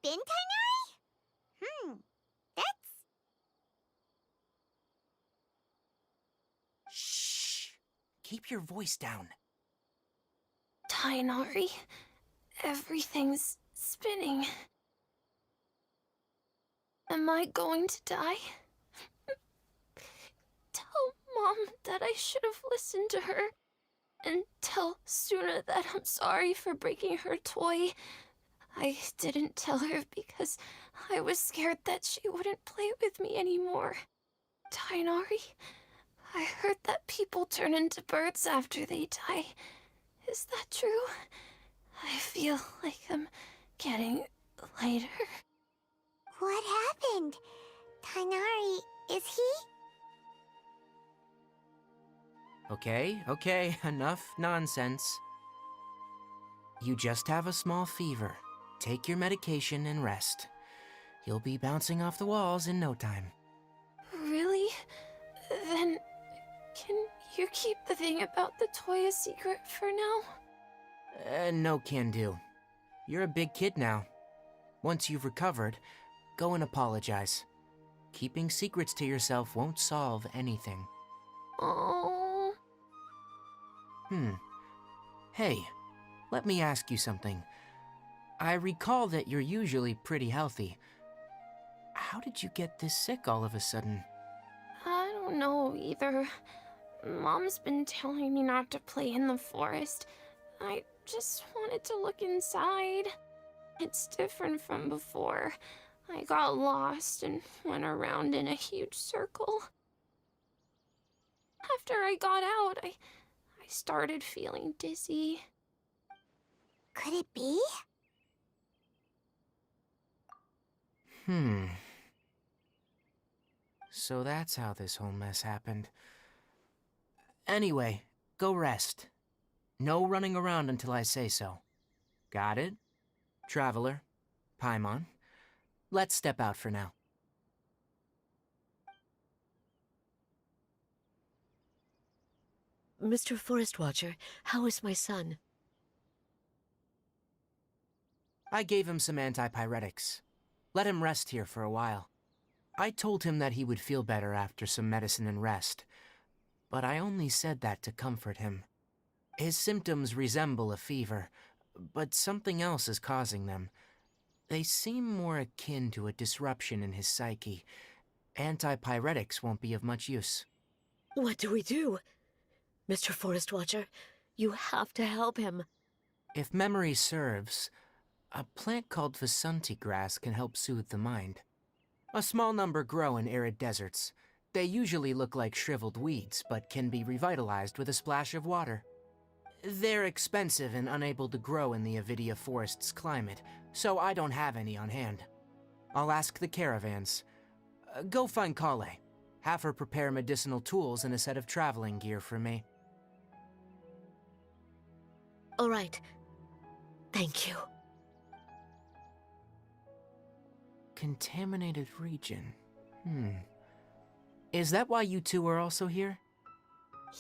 been, Tighnari? That's... Shh! Keep your voice down. Tighnari, everything's spinning. Am I going to die? Tell Mom that I should have listened to her. And tell Suna that I'm sorry for breaking her toy. I didn't tell her because I was scared that she wouldn't play with me anymore. Tighnari, I heard that people turn into birds after they die. Is that true? I feel like I'm getting lighter. What happened? Tighnari, is he? Okay, enough nonsense. You just have a small fever. Take your medication and rest. You'll be bouncing off the walls in no time. Really? Then, can you keep the thing about the toy a secret for now? No can do. You're a big kid now. Once you've recovered, go and apologize. Keeping secrets to yourself won't solve anything. Oh. Hey, let me ask you something. I recall that you're usually pretty healthy. How did you get this sick all of a sudden? I don't know either. Mom's been telling me not to play in the forest. I just wanted to look inside. It's different from before. I got lost and went around in a huge circle. After I got out, I started feeling dizzy. Could it be? So that's how this whole mess happened. Anyway, go rest. No running around until I say so. Got it? Traveler, Paimon, let's step out for now. Mr. Forest Watcher, how is my son? I gave him some antipyretics. Let him rest here for a while. I told him that he would feel better after some medicine and rest, but I only said that to comfort him. His symptoms resemble a fever, but something else is causing them. They seem more akin to a disruption in his psyche. Antipyretics won't be of much use. What do we do? Mr. Forest Watcher, you have to help him. If memory serves, a plant called Vasanti grass can help soothe the mind. A small number grow in arid deserts. They usually look like shriveled weeds, but can be revitalized with a splash of water. They're expensive and unable to grow in the Avidia forest's climate, so I don't have any on hand. I'll ask the caravans. Go find Kale. Have her prepare medicinal tools and a set of traveling gear for me. All right. Thank you. Contaminated region. Is that why you two are also here?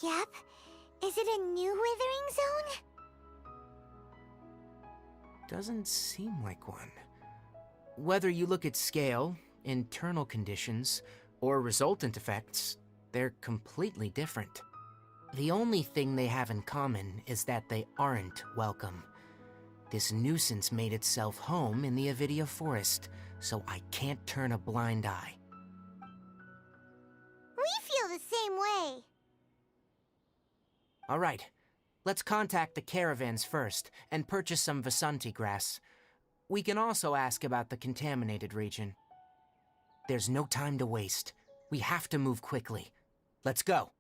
Yep. Is it a new withering zone? Doesn't seem like one. Whether you look at scale, internal conditions, or resultant effects, they're completely different. The only thing they have in common is that they aren't welcome. This nuisance made itself home in the Avidia forest, so I can't turn a blind eye. We feel the same way. All right, let's contact the caravans first and purchase some Vasanti grass. We can also ask about the contaminated region. There's no time to waste. We have to move quickly. Let's go.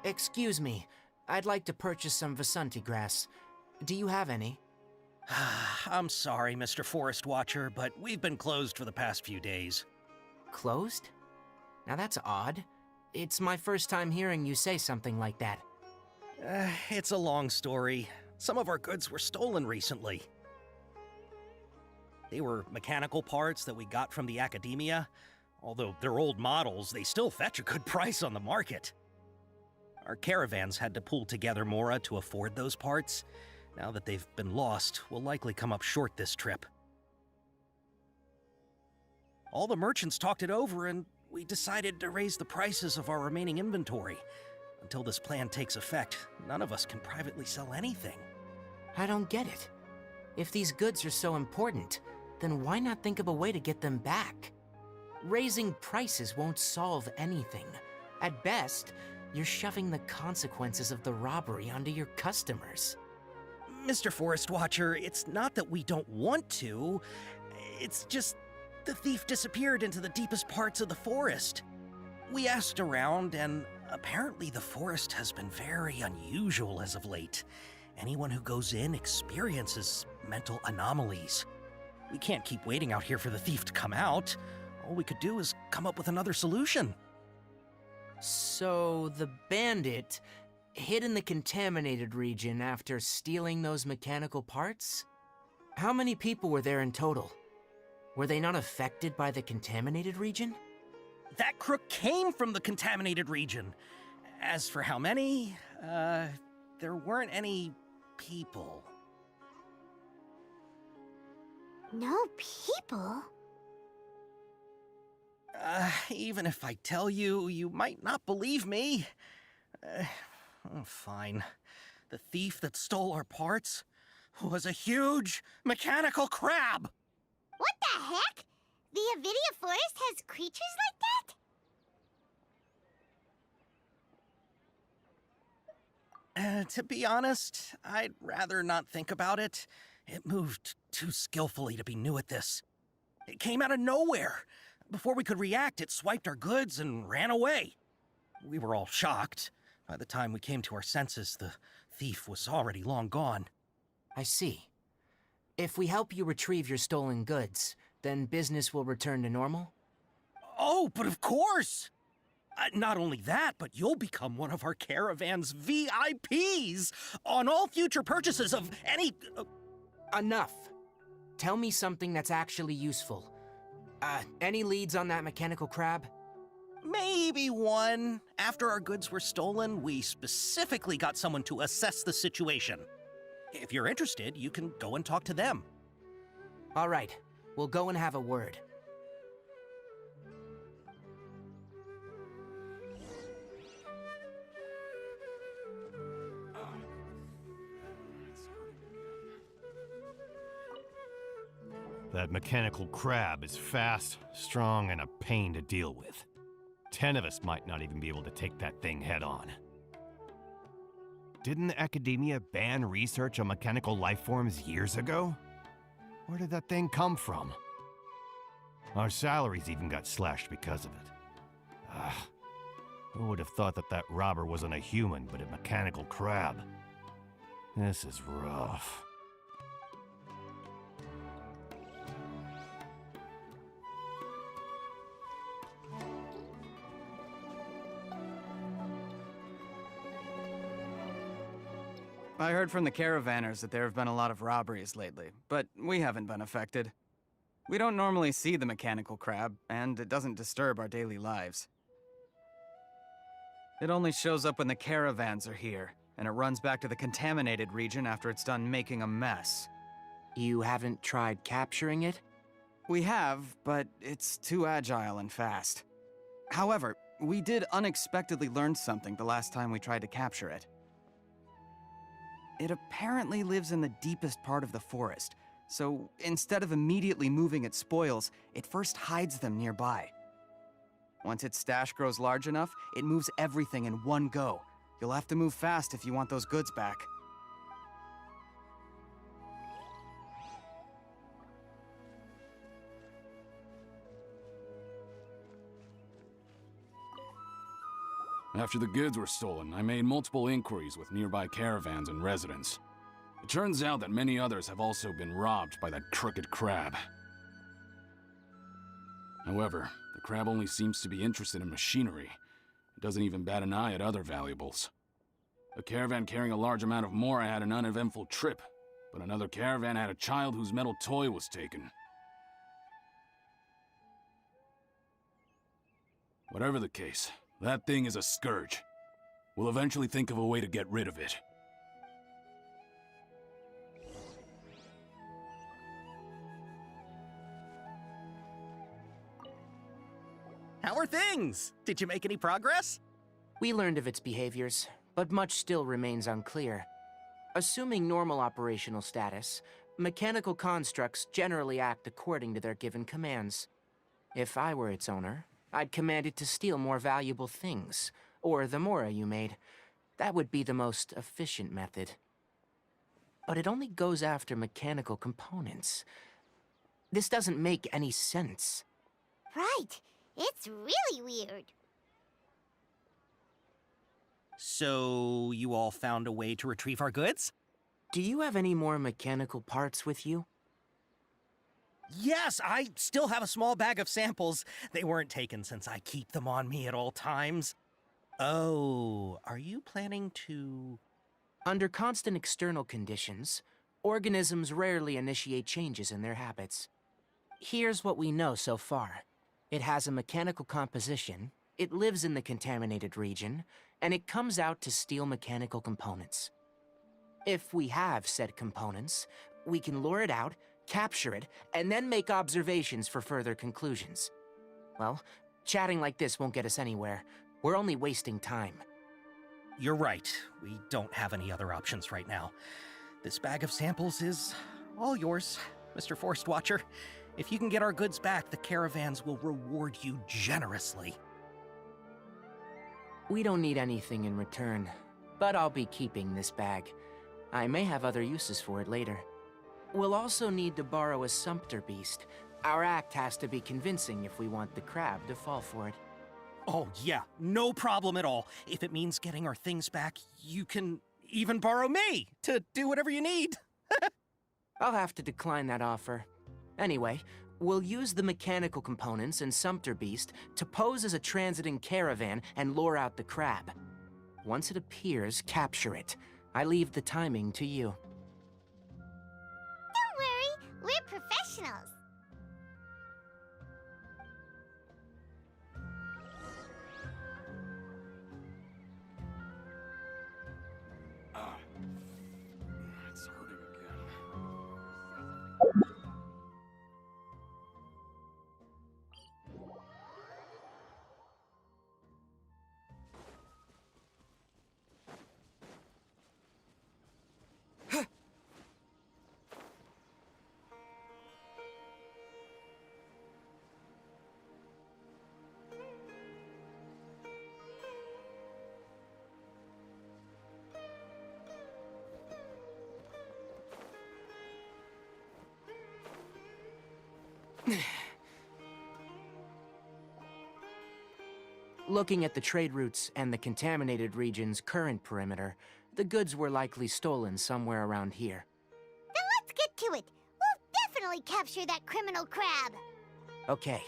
Excuse me, I'd like to purchase some Vasanti grass. Do you have any? I'm sorry, Mr. Forest Watcher, but we've been closed for the past few days. Closed? Now that's odd. It's my first time hearing you say something like that. It's a long story. Some of our goods were stolen recently. They were mechanical parts that we got from the academia. Although they're old models, they still fetch a good price on the market. Our caravans had to pull together Mora to afford those parts. Now that they've been lost, we'll likely come up short this trip. All the merchants talked it over, and we decided to raise the prices of our remaining inventory. Until this plan takes effect, none of us can privately sell anything. I don't get it. If these goods are so important, then why not think of a way to get them back? Raising prices won't solve anything. At best, you're shoving the consequences of the robbery onto your customers. Mr. Forest Watcher, it's not that we don't want to. It's just the thief disappeared into the deepest parts of the forest. We asked around, and apparently the forest has been very unusual as of late. Anyone who goes in experiences mental anomalies. We can't keep waiting out here for the thief to come out. All we could do is come up with another solution. So the bandit hid in the contaminated region after stealing those mechanical parts? How many people were there in total? Were they not affected by the contaminated region? That crook came from the contaminated region. As for how many, there weren't any people. No people? Even if I tell you, you might not believe me. Fine. The thief that stole our parts was a huge mechanical crab! What the heck? The Avidia Forest has creatures like that? To be honest, I'd rather not think about it. It moved too skillfully to be new at this. It came out of nowhere. Before we could react, it swiped our goods and ran away. We were all shocked. By the time we came to our senses, the thief was already long gone. I see. If we help you retrieve your stolen goods, then business will return to normal? Oh, but of course! Not only that, but you'll become one of our caravan's VIPs on all future purchases of any... Enough. Tell me something that's actually useful. Any leads on that mechanical crab? Maybe one. After our goods were stolen, we specifically got someone to assess the situation. If you're interested, you can go and talk to them. All right, we'll go and have a word. That mechanical crab is fast, strong, and a pain to deal with. 10 of us might not even be able to take that thing head on. Didn't the academia ban research on mechanical life forms years ago? Where did that thing come from? Our salaries even got slashed because of it. Who would have thought that that robber wasn't a human, but a mechanical crab? This is rough. I heard from the caravanners that there have been a lot of robberies lately, but we haven't been affected. We don't normally see the mechanical crab, and it doesn't disturb our daily lives. It only shows up when the caravans are here, and it runs back to the contaminated region after it's done making a mess. You haven't tried capturing it? We have, but it's too agile and fast. However, we did unexpectedly learn something the last time we tried to capture it. It apparently lives in the deepest part of the forest, so instead of immediately moving its spoils, it first hides them nearby. Once its stash grows large enough, it moves everything in one go. You'll have to move fast if you want those goods back. After the goods were stolen, I made multiple inquiries with nearby caravans and residents. It turns out that many others have also been robbed by that crooked crab. However, the crab only seems to be interested in machinery. It doesn't even bat an eye at other valuables. A caravan carrying a large amount of mora had an uneventful trip, but another caravan had a child whose metal toy was taken. Whatever the case, that thing is a scourge. We'll eventually think of a way to get rid of it. How are things? Did you make any progress? We learned of its behaviors, but much still remains unclear. Assuming normal operational status, mechanical constructs generally act according to their given commands. If I were its owner, I'd command it to steal more valuable things, or the mora you made. That would be the most efficient method. But it only goes after mechanical components. This doesn't make any sense. Right. It's really weird. So, you all found a way to retrieve our goods? Do you have any more mechanical parts with you? Yes, I still have a small bag of samples. They weren't taken since I keep them on me at all times. Oh, are you planning to... Under constant external conditions, organisms rarely initiate changes in their habits. Here's what we know so far. It has a mechanical composition, it lives in the contaminated region, and it comes out to steal mechanical components. If we have said components, we can lure it out, capture it, and then make observations for further conclusions. Well, chatting like this won't get us anywhere. We're only wasting time. You're right. We don't have any other options right now. This bag of samples is all yours, Mr. Forest Watcher. If you can get our goods back, the caravans will reward you generously. We don't need anything in return, but I'll be keeping this bag. I may have other uses for it later. We'll also need to borrow a sumpter beast. Our act has to be convincing if we want the crab to fall for it. Oh, yeah, no problem at all. If it means getting our things back, you can even borrow me to do whatever you need. I'll have to decline that offer. Anyway, we'll use the mechanical components and Sumpter Beast to pose as a transiting caravan and lure out the crab. Once it appears, capture it. I leave the timing to you. Don't worry, we're professionals. It's hurting again. Looking at the trade routes and the contaminated region's current perimeter, the goods were likely stolen somewhere around here. Then let's get to it. We'll definitely capture that criminal crab. Okay,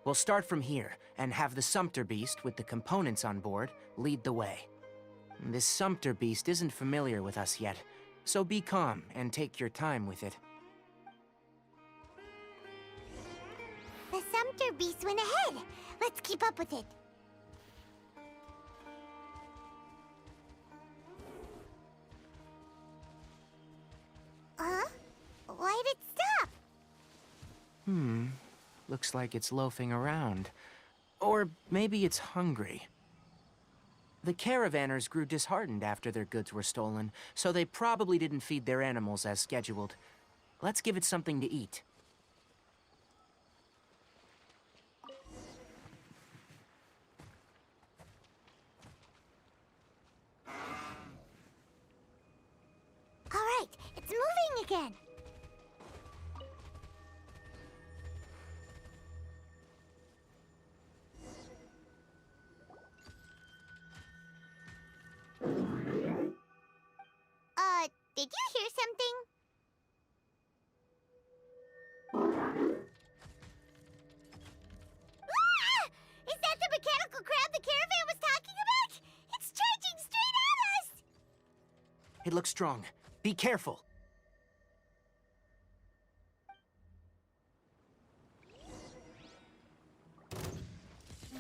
we'll start from here and have the Sumpter Beast with the components on board lead the way. This Sumpter Beast isn't familiar with us yet, so be calm and take your time with it. The Sumpter Beast went ahead. Let's keep up with it. Huh? Why did it stop? Looks like it's loafing around. Or maybe it's hungry. The caravanners grew disheartened after their goods were stolen, so they probably didn't feed their animals as scheduled. Let's give it something to eat. All right, it's moving again. Did you hear something? Ah! Is that the mechanical crab the caravan was talking about? It's charging straight at us! It looks strong. Be careful.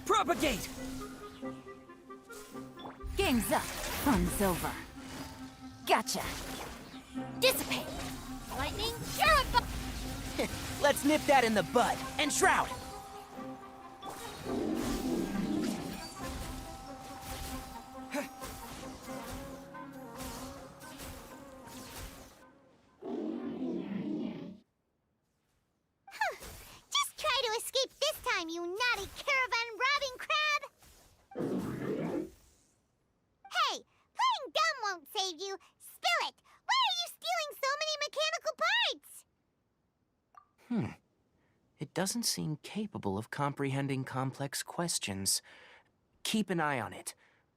Propagate! Game's up. Fun's over. Gotcha. Dissipate! Lightning, purify! Let's nip that in the bud. And Shroud! Just try to escape this time, you naughty caravan-robbing crab! Hey, playing dumb won't save you. Spill it! Why are you stealing so many mechanical parts? It doesn't seem capable of comprehending complex questions. Keep an eye on it.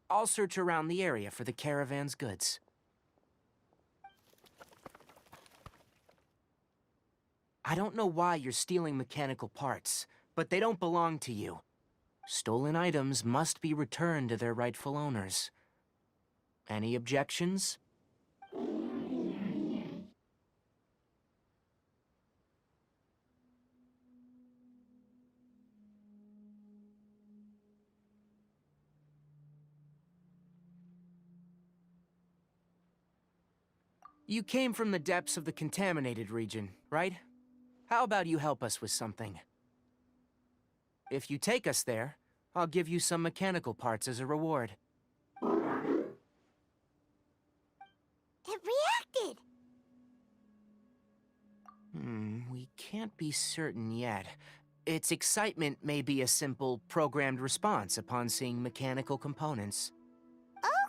I'll search around the area for the caravan's goods. I don't know why you're stealing mechanical parts, but they don't belong to you. Stolen items must be returned to their rightful owners. Any objections? You came from the depths of the contaminated region, right? How about you help us with something? If you take us there, I'll give you some mechanical parts as a reward. It reacted! We can't be certain yet. Its excitement may be a simple, programmed response upon seeing mechanical components.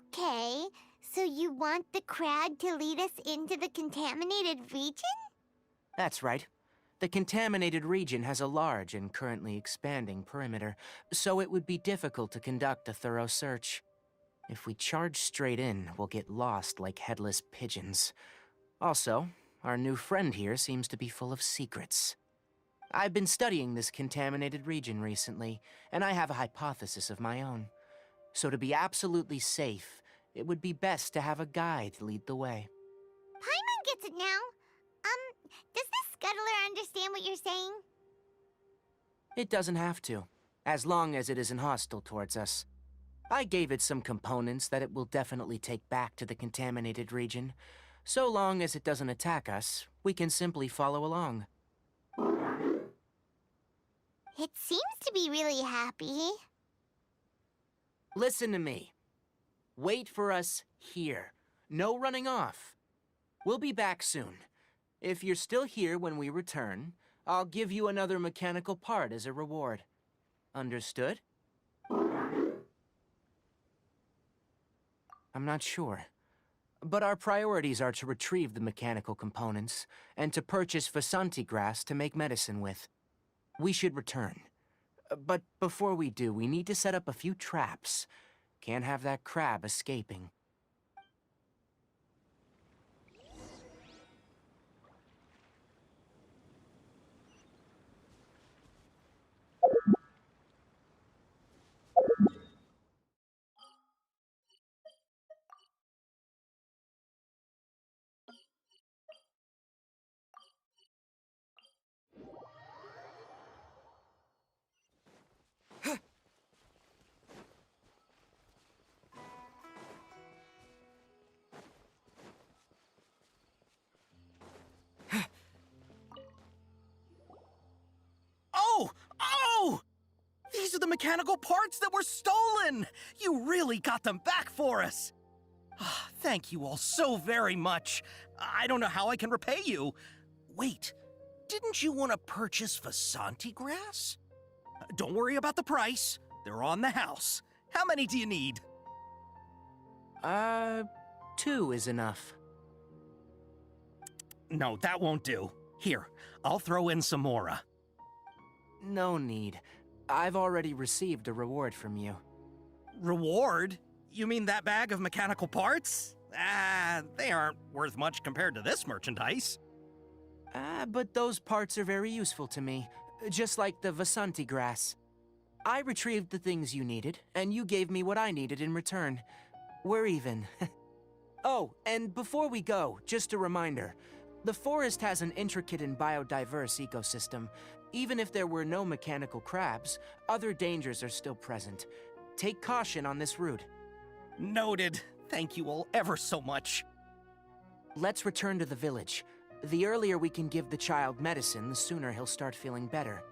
Okay, so you want the crab to lead us into the contaminated region? That's right. The contaminated region has a large and currently expanding perimeter, so it would be difficult to conduct a thorough search. If we charge straight in, we'll get lost like headless pigeons. Also, our new friend here seems to be full of secrets. I've been studying this contaminated region recently, and I have a hypothesis of my own. So to be absolutely safe, it would be best to have a guide lead the way. Paimon gets it now. Does this scuttler understand what you're saying? It doesn't have to, as long as it isn't hostile towards us. I gave it some components that it will definitely take back to the contaminated region. So long as it doesn't attack us, we can simply follow along. It seems to be really happy. Listen to me. Wait for us here. No running off. We'll be back soon. If you're still here when we return, I'll give you another mechanical part as a reward. Understood? I'm not sure. But our priorities are to retrieve the mechanical components, and to purchase Vasanti grass to make medicine with. We should return. But before we do, we need to set up a few traps. Can't have that crab escaping. Oh! These are the mechanical parts that were stolen! You really got them back for us! Thank you all so very much. I don't know how I can repay you. Wait, didn't you want to purchase Vasanti grass? Don't worry about the price. They're on the house. How many do you need? 2 is enough. No, that won't do. Here, I'll throw in some more. No need. I've already received a reward from you. Reward? You mean that bag of mechanical parts? they aren't worth much compared to this merchandise. But those parts are very useful to me, just like the Vasanti grass. I retrieved the things you needed, and you gave me what I needed in return. We're even. Oh, and before we go, just a reminder. The forest has an intricate and biodiverse ecosystem. Even if there were no mechanical crabs, other dangers are still present. Take caution on this route. Noted. Thank you all ever so much. Let's return to the village. The earlier we can give the child medicine, the sooner he'll start feeling better.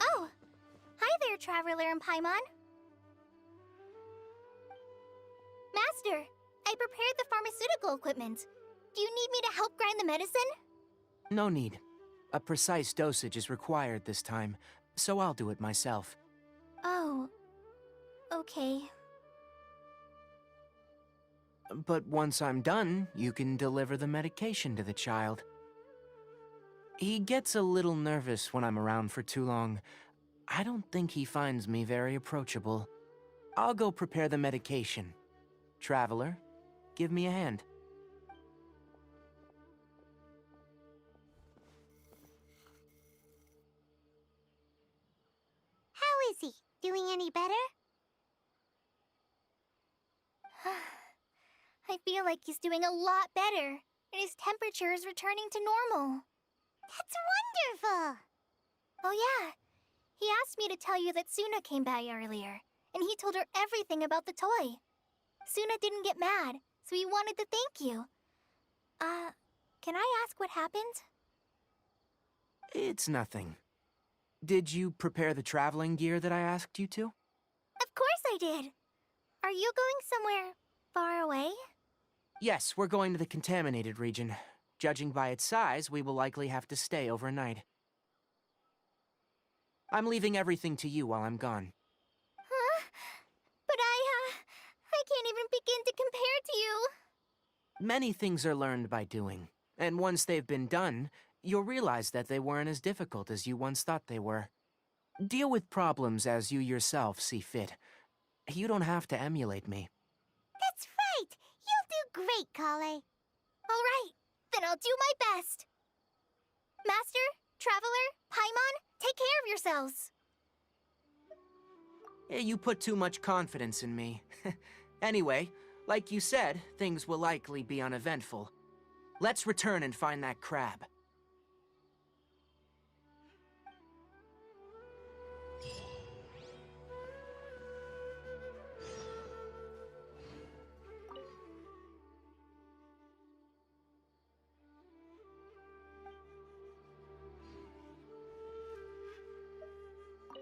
Oh! Hi there, Traveler and Paimon. Master, I prepared the pharmaceutical equipment. Do you need me to help grind the medicine? No need. A precise dosage is required this time, so I'll do it myself. Oh. Okay. But once I'm done, you can deliver the medication to the child. He gets a little nervous when I'm around for too long. I don't think he finds me very approachable. I'll go prepare the medication. Traveler, give me a hand. How is he? Doing any better? I feel like he's doing a lot better, and his temperature is returning to normal. That's wonderful! Oh yeah, he asked me to tell you that Suna came by earlier, and he told her everything about the toy. Suna didn't get mad, so he wanted to thank you. Can I ask what happened? It's nothing. Did you prepare the traveling gear that I asked you to? Of course I did! Are you going somewhere far away? Yes, we're going to the contaminated region. Judging by its size, we will likely have to stay overnight. I'm leaving everything to you while I'm gone. Huh? But I can't even begin to compare to you. Many things are learned by doing, and once they've been done, you'll realize that they weren't as difficult as you once thought they were. Deal with problems as you yourself see fit. You don't have to emulate me. That's right! You'll do great, Kale. All right, then I'll do my best. Master, Traveler, Paimon, take care of yourselves. You put too much confidence in me. Anyway, like you said, things will likely be uneventful. Let's return and find that crab.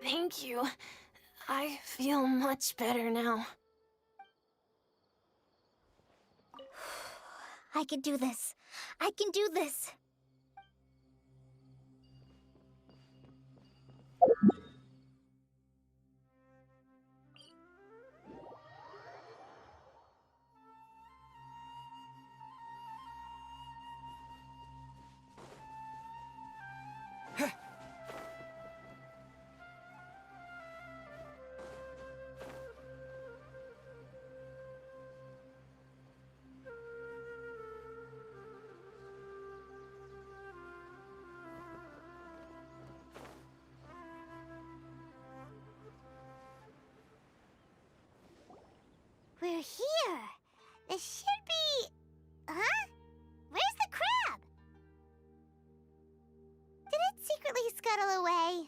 Thank you. I feel much better now. I can do this. I can do this. We're here. This should be... Huh? Where's the crab? Did it secretly scuttle away?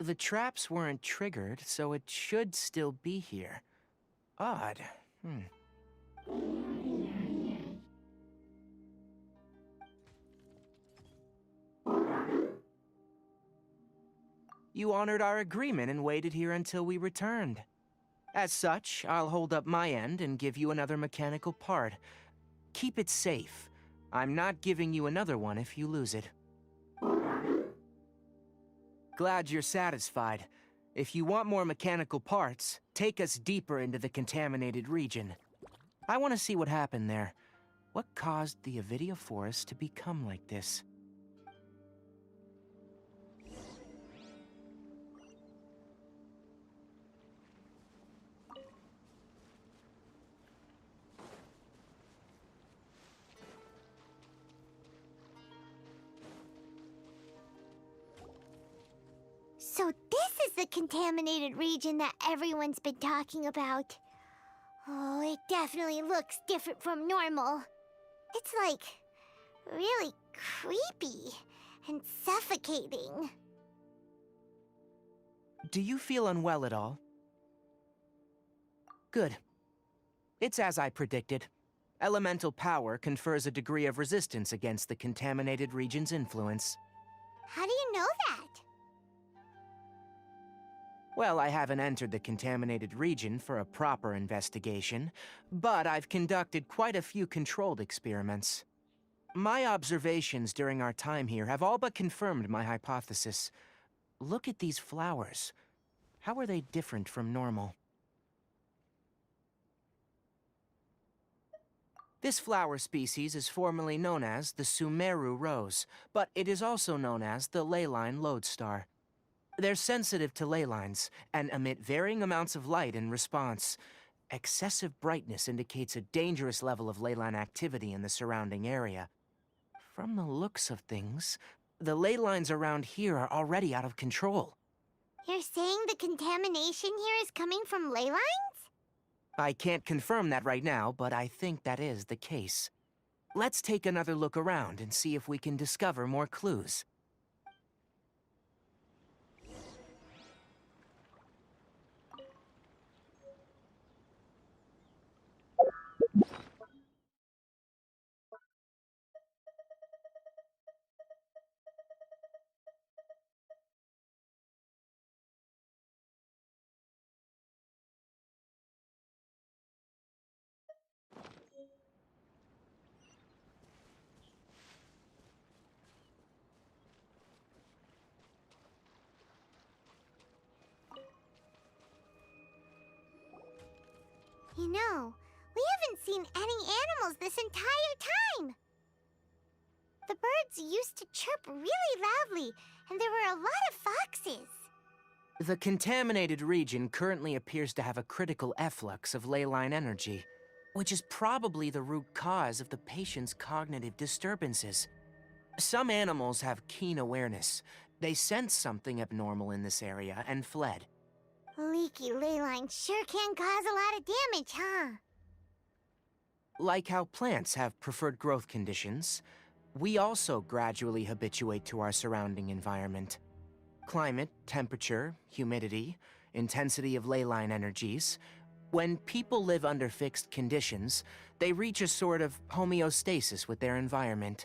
The traps weren't triggered, so it should still be here. Odd. You honored our agreement and waited here until we returned. As such, I'll hold up my end and give you another mechanical part. Keep it safe. I'm not giving you another one if you lose it. Glad you're satisfied. If you want more mechanical parts, take us deeper into the contaminated region. I want to see what happened there. What caused the Avidia forest to become like this? So this is the contaminated region that everyone's been talking about. Oh, it definitely looks different from normal. It's like really creepy and suffocating. Do you feel unwell at all? Good. It's as I predicted. Elemental power confers a degree of resistance against the contaminated region's influence. How do you know that? Well, I haven't entered the contaminated region for a proper investigation, but I've conducted quite a few controlled experiments. My observations during our time here have all but confirmed my hypothesis. Look at these flowers. How are they different from normal? This flower species is formerly known as the Sumeru rose, but it is also known as the leyline lodestar. They're sensitive to ley lines and emit varying amounts of light in response. Excessive brightness indicates a dangerous level of ley line activity in the surrounding area. From the looks of things, the ley lines around here are already out of control. You're saying the contamination here is coming from ley lines? I can't confirm that right now, but I think that is the case. Let's take another look around and see if we can discover more clues. You know, we haven't seen any animals this entire time. The birds used to chirp really loudly, and there were a lot of foxes. The contaminated region currently appears to have a critical efflux of ley line energy, which is probably the root cause of the patient's cognitive disturbances. Some animals have keen awareness. They sensed something abnormal in this area and fled. Leaky ley lines sure can cause a lot of damage, huh? Like how plants have preferred growth conditions, we also gradually habituate to our surrounding environment. Climate, temperature, humidity, intensity of ley line energies. When people live under fixed conditions, they reach a sort of homeostasis with their environment.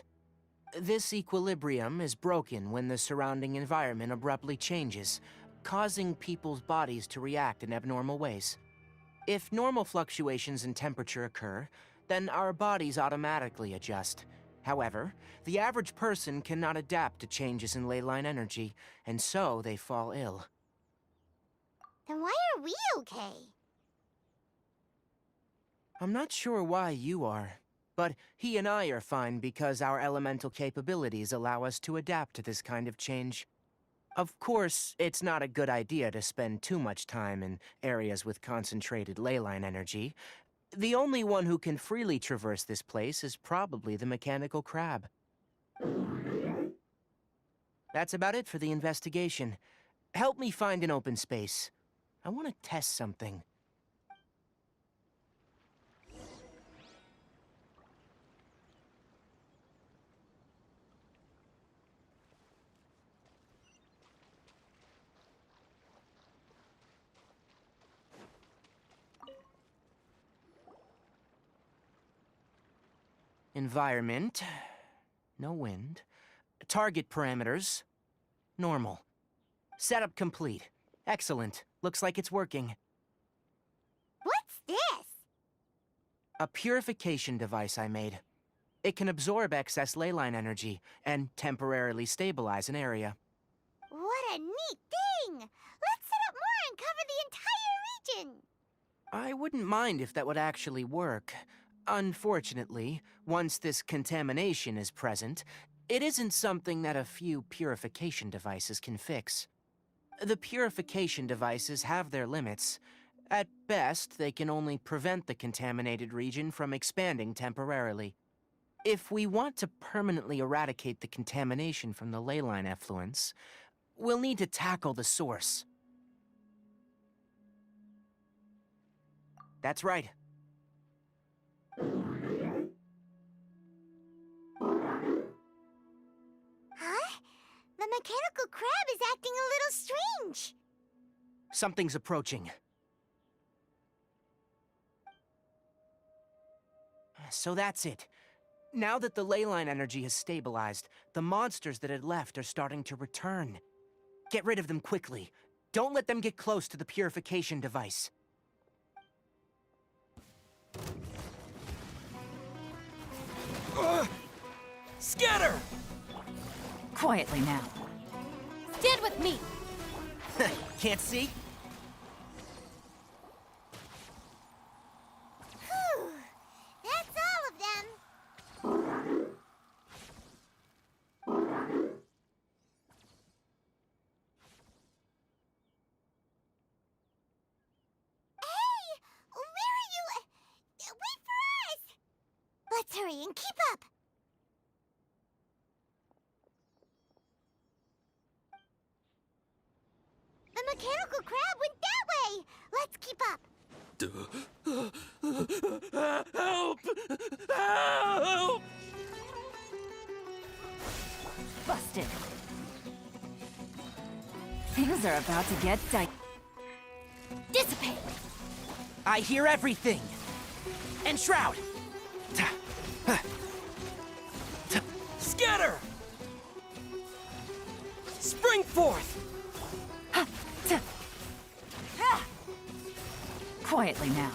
This equilibrium is broken when the surrounding environment abruptly changes, causing people's bodies to react in abnormal ways. If normal fluctuations in temperature occur, then our bodies automatically adjust. However, the average person cannot adapt to changes in ley line energy, and so they fall ill. Then why are we okay? I'm not sure why you are, but he and I are fine because our elemental capabilities allow us to adapt to this kind of change. Of course, it's not a good idea to spend too much time in areas with concentrated ley line energy. The only one who can freely traverse this place is probably the mechanical crab. That's about it for the investigation. Help me find an open space. I want to test something. Environment. No wind. Target parameters. Normal. Setup complete. Excellent. Looks like it's working. What's this? A purification device I made. It can absorb excess ley line energy and temporarily stabilize an area. What a neat thing! Let's set up more and cover the entire region! I wouldn't mind if that would actually work. Unfortunately, once this contamination is present, it isn't something that a few purification devices can fix. The purification devices have their limits. At best, they can only prevent the contaminated region from expanding temporarily. If we want to permanently eradicate the contamination from the ley line effluents, we'll need to tackle the source. That's right. Huh? The mechanical crab is acting a little strange. Something's approaching. So that's it. Now that the ley line energy has stabilized, the monsters that had left are starting to return. Get rid of them quickly. Don't let them get close to the purification device. Scatter! Quietly now. Stand with me! Can't see? Whew! That's all of them! Hey! Where are you? Wait for us! Let's hurry and keep up! The mechanical crab went that way! Let's keep up! Help! Help! Busted. Things are about to get Dissipate! I hear everything! Enshroud! Scatter! Spring forth! Quietly now.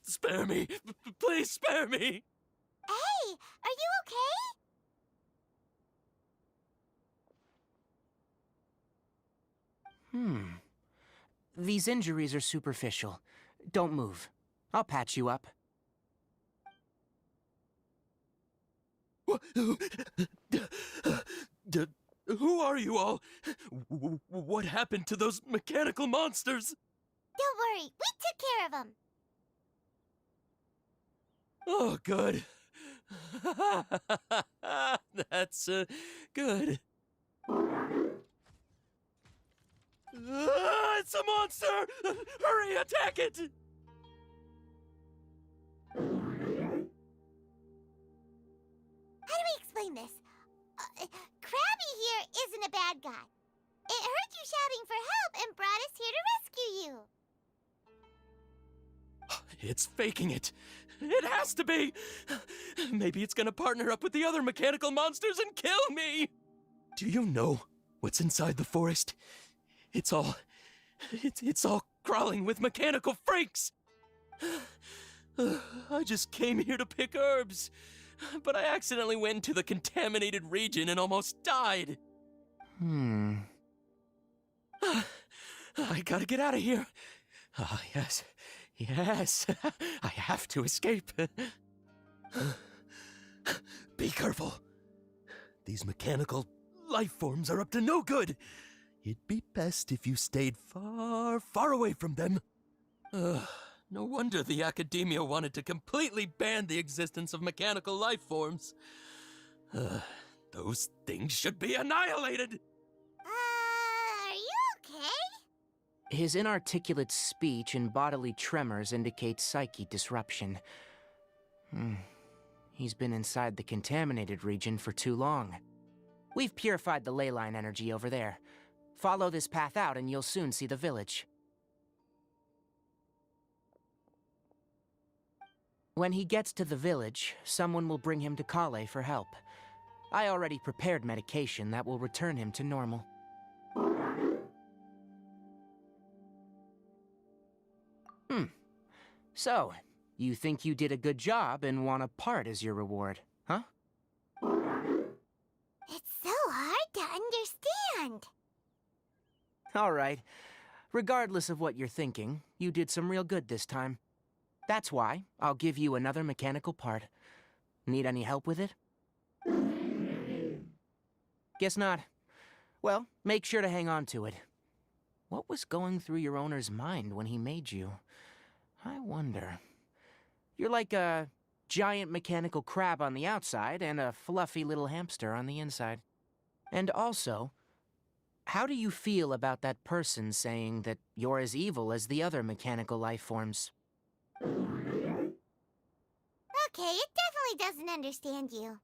Spare me! Please spare me! Hey, are you okay? These injuries are superficial. Don't move. I'll patch you up. Who are you all? What happened to those mechanical monsters? Don't worry, we took care of them. Oh, good. That's good. It's a monster! Hurry, attack it! How do we explain this? Krabby here isn't a bad guy. It heard you shouting for help and brought us here to rescue you. It's faking it. It has to be! Maybe it's gonna partner up with the other mechanical monsters and kill me! Do you know what's inside the forest? It's all crawling with mechanical freaks! I just came here to pick herbs, but I accidentally went into the contaminated region and almost died. I gotta get out of here. Ah, yes. Yes. I have to escape. Be careful. These mechanical life forms are up to no good. It'd be best if you stayed far, far away from them. No wonder the Academia wanted to completely ban the existence of mechanical life forms. Those things should be annihilated! Are you okay? His inarticulate speech and bodily tremors indicate psyche disruption. He's been inside the contaminated region for too long. We've purified the ley line energy over there. Follow this path out and you'll soon see the village. When he gets to the village, someone will bring him to Kale for help. I already prepared medication that will return him to normal. So, you think you did a good job and want a part as your reward, huh? It's so hard to understand. All right. Regardless of what you're thinking, you did some real good this time. That's why I'll give you another mechanical part. Need any help with it? Guess not. Well, make sure to hang on to it. What was going through your owner's mind when he made you? I wonder. You're like a giant mechanical crab on the outside and a fluffy little hamster on the inside. And also, how do you feel about that person saying that you're as evil as the other mechanical life forms? Okay, it definitely doesn't understand you.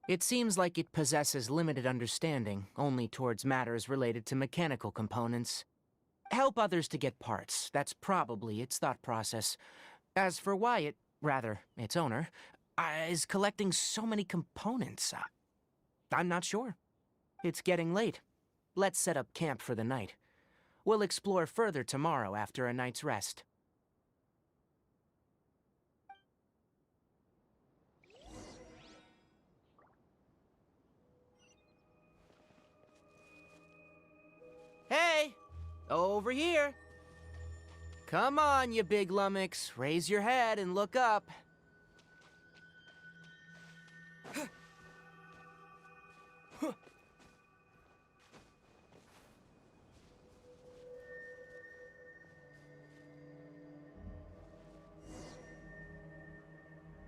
It seems like it possesses limited understanding, only towards matters related to mechanical components. Help others to get parts, that's probably its thought process. As for why it, rather, its owner, is collecting so many components, I'm not sure. It's getting late. Let's set up camp for the night. We'll explore further tomorrow after a night's rest. Hey! Over here! Come on, you big lummox. Raise your head and look up.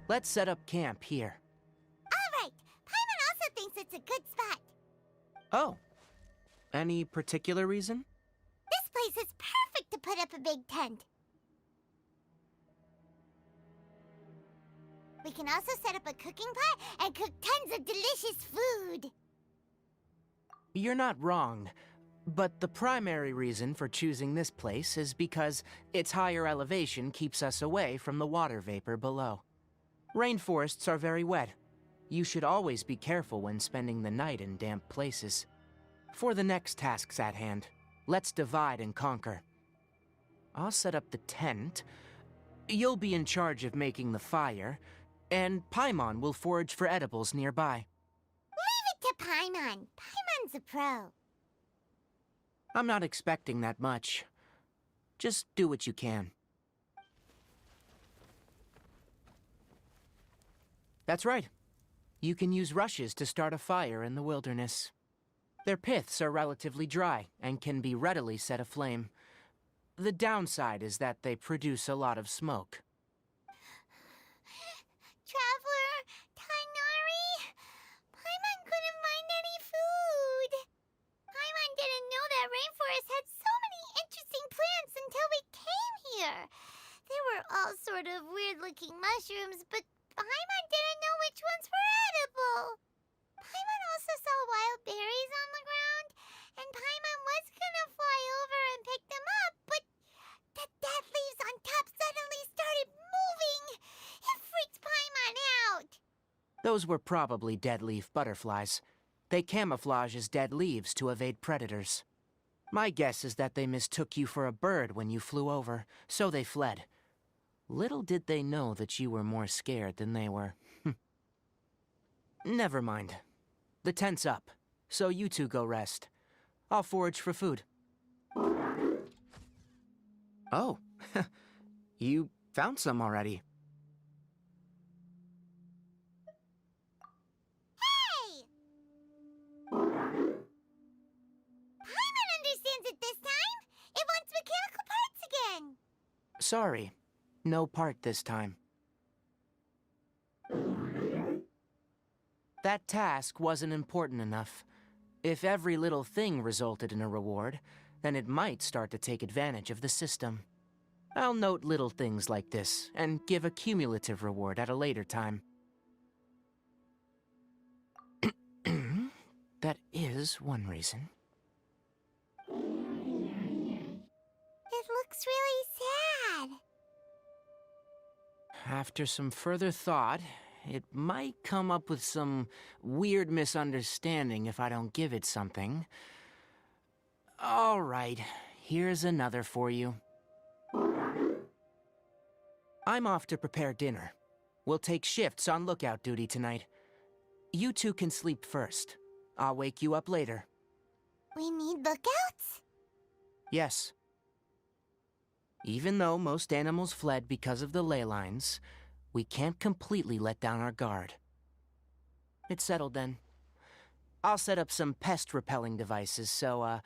Let's set up camp here. All right, Paimon also thinks it's a good spot. Oh. Any particular reason? This place is perfect to put up a big tent. We can also set up a cooking pot and cook tons of delicious food. You're not wrong, but the primary reason for choosing this place is because its higher elevation keeps us away from the water vapor below. Rainforests are very wet. You should always be careful when spending the night in damp places. For the next tasks at hand, let's divide and conquer. I'll set up the tent. You'll be in charge of making the fire, and Paimon will forage for edibles nearby. Leave it to Paimon. Paimon's a pro. I'm not expecting that much. Just do what you can. That's right. You can use rushes to start a fire in the wilderness. Their piths are relatively dry and can be readily set aflame. The downside is that they produce a lot of smoke. Traveler, Tighnari, Paimon couldn't find any food. Paimon didn't know that rainforest had so many interesting plants until we came here. They were all sort of weird-looking mushrooms, but Paimon didn't know which ones were edible. Paimon also saw wild berries on the ground, and Paimon was gonna fly over and pick them up, but the Those were probably dead leaf butterflies. They camouflage as dead leaves to evade predators. My guess is that they mistook you for a bird when you flew over, so they fled. Little did they know that you were more scared than they were. Never mind. The tent's up, so you two go rest. I'll forage for food. Oh, you found some already. Hey! Paimon understands it this time! It wants mechanical parts again! Sorry, no part this time. That task wasn't important enough. If every little thing resulted in a reward, then it might start to take advantage of the system. I'll note little things like this, and give a cumulative reward at a later time. That is one reason. It looks really sad. After some further thought, it might come up with some weird misunderstanding if I don't give it something. All right, here's another for you. I'm off to prepare dinner. We'll take shifts on lookout duty tonight. You two can sleep first. I'll wake you up later. We need lookouts? Yes. Even though most animals fled because of the ley lines, we can't completely let down our guard. It's settled then. I'll set up some pest-repelling devices so,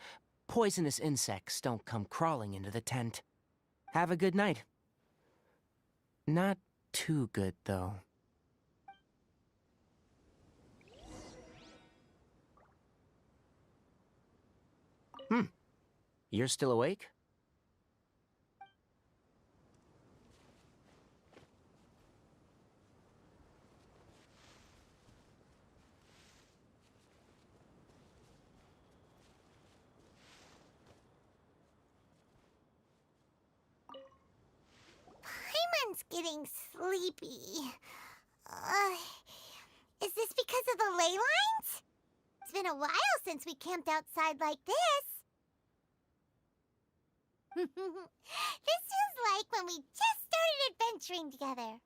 poisonous insects don't come crawling into the tent. Have a good night. Not too good, though. You're still awake? Paimon's getting sleepy. Is this because of the ley lines? It's been a while since we camped outside like this. This feels like when we just started adventuring together.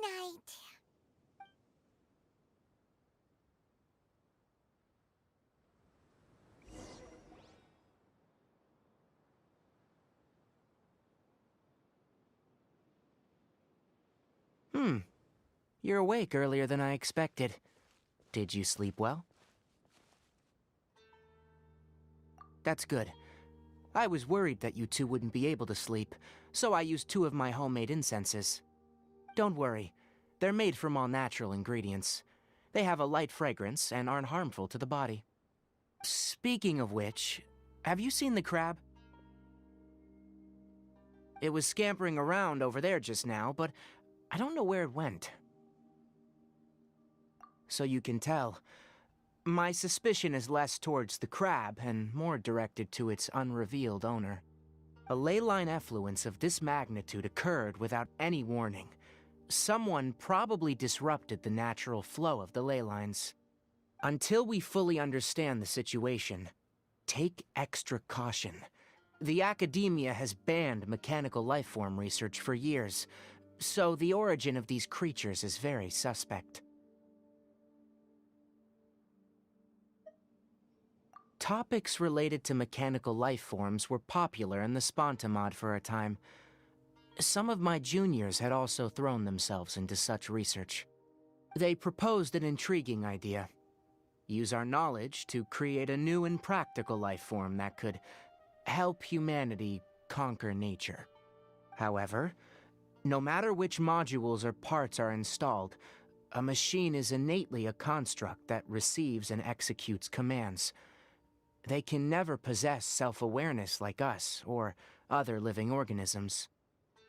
Nighty-night. You're awake earlier than I expected. Did you sleep well? That's good. I was worried that you two wouldn't be able to sleep, so I used 2 of my homemade incenses. Don't worry, they're made from all natural ingredients. They have a light fragrance and aren't harmful to the body. Speaking of which, have you seen the crab? It was scampering around over there just now, but I don't know where it went. So you can tell, my suspicion is less towards the crab and more directed to its unrevealed owner. A ley line effluence of this magnitude occurred without any warning. Someone probably disrupted the natural flow of the ley lines. Until we fully understand the situation, take extra caution. The academia has banned mechanical lifeform research for years, so the origin of these creatures is very suspect. Topics related to mechanical lifeforms were popular in the Sponta mod for a time. Some of my juniors had also thrown themselves into such research. They proposed an intriguing idea. Use our knowledge to create a new and practical lifeform that could help humanity conquer nature. However, no matter which modules or parts are installed, a machine is innately a construct that receives and executes commands. They can never possess self-awareness like us or other living organisms.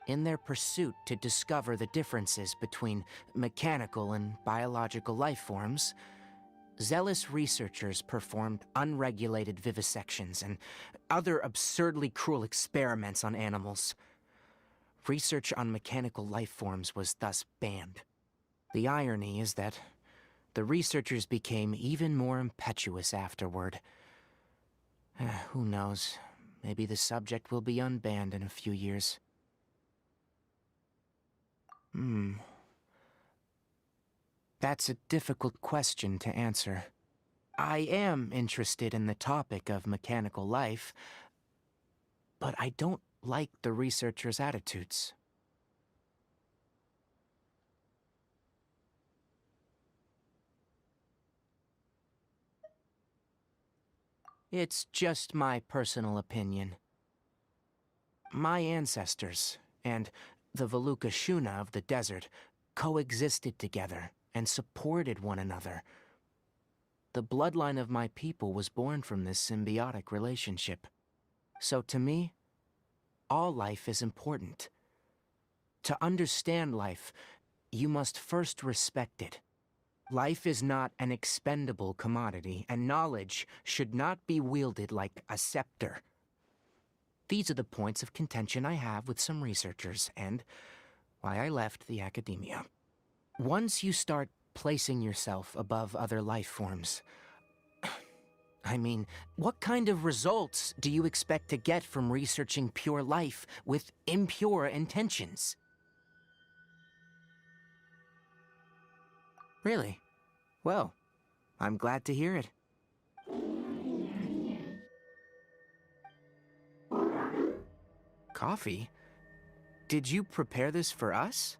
In their pursuit to discover the differences between mechanical and biological life forms, zealous researchers performed unregulated vivisections and other absurdly cruel experiments on animals. Research on mechanical life forms was thus banned. The irony is that the researchers became even more impetuous afterward. Who knows? Maybe the subject will be unbanned in a few years. That's a difficult question to answer. I am interested in the topic of mechanical life, but I don't like the researchers' attitudes. It's just my personal opinion. My ancestors and the Vulpes of the desert coexisted together and supported one another. The bloodline of my people was born from this symbiotic relationship. So to me, all life is important. To understand life, you must first respect it. Life is not an expendable commodity, and knowledge should not be wielded like a scepter. These are the points of contention I have with some researchers, and why I left the academia. Once you start placing yourself above other life forms, I mean, what kind of results do you expect to get from researching pure life with impure intentions? Really? Well, I'm glad to hear it. Coffee? Did you prepare this for us?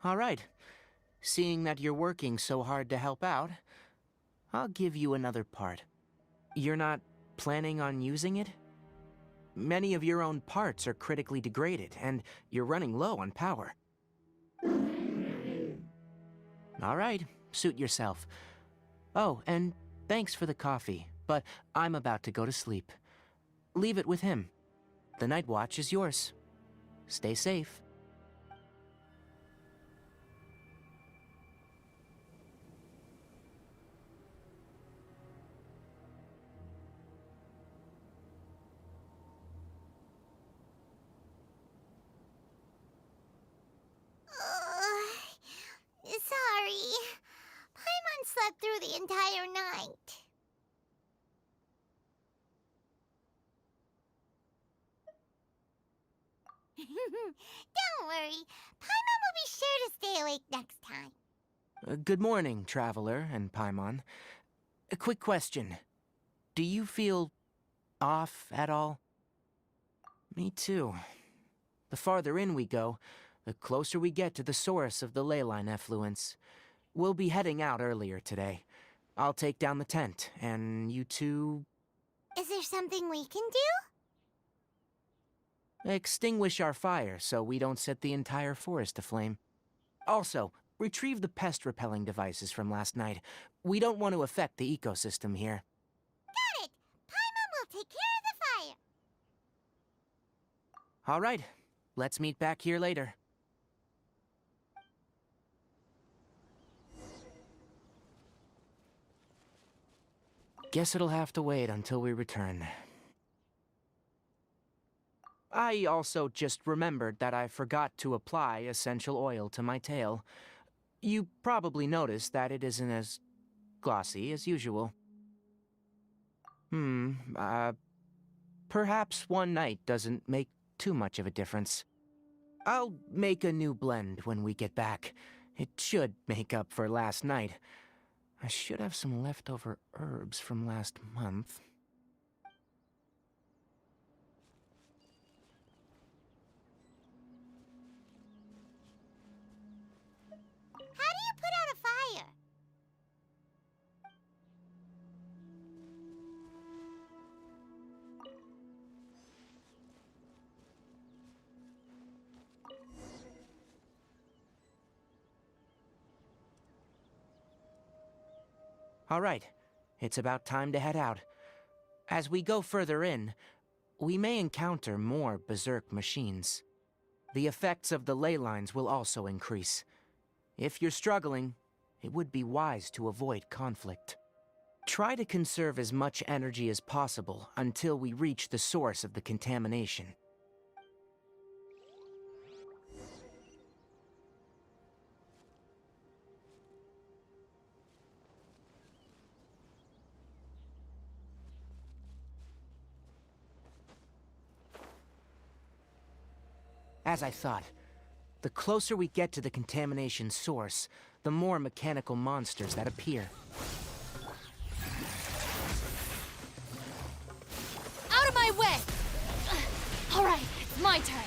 All right. Seeing that you're working so hard to help out, I'll give you another part. You're not planning on using it? Many of your own parts are critically degraded, and you're running low on power. All right, suit yourself. Oh, and thanks for the coffee, but I'm about to go to sleep. Leave it with him. The night watch is yours. Stay safe. Sorry. Paimon slept through the entire night. Don't worry. Paimon will be sure to stay awake next time. Good morning, Traveler and Paimon. A quick question. Do you feel off at all? Me too. The farther in we go, the closer we get to the source of the ley line effluence. We'll be heading out earlier today. I'll take down the tent, and you two... Is there something we can do? extinguish our fire so we don't set the entire forest aflame. Also, retrieve the pest-repelling devices from last night. We don't want to affect the ecosystem here. Got it! Paimon will take care of the fire. All right, let's meet back here later. Guess it'll have to wait until we return. I also just remembered that I forgot to apply essential oil to my tail. You probably noticed that it isn't as glossy as usual. Perhaps one night doesn't make too much of a difference. I'll make a new blend when we get back. It should make up for last night. I should have some leftover herbs from last month. How do you put out a fire? All right, it's about time to head out. As we go further in, we may encounter more berserk machines. The effects of the ley lines will also increase. If you're struggling, it would be wise to avoid conflict. Try to conserve as much energy as possible until we reach the source of the contamination. As I thought, the closer we get to the contamination source, the more mechanical monsters that appear. Out of my way! All right, it's my turn.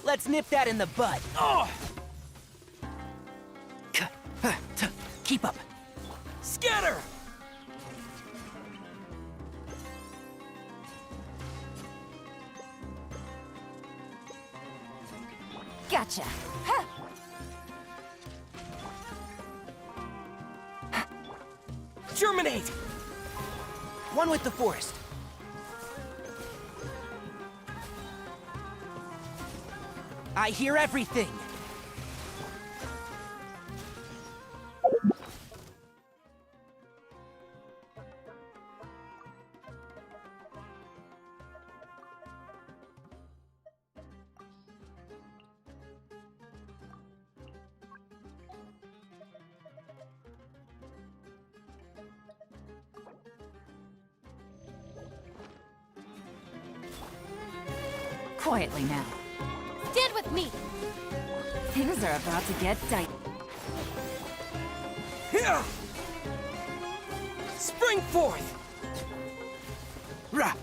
Let's nip that in the bud. Oh! Keep up. Scatter! Gotcha. Germinate! One with the forest. I hear everything. Quietly now. Stand with me! Things are about to get dicey. Here! Spring forth! Rah!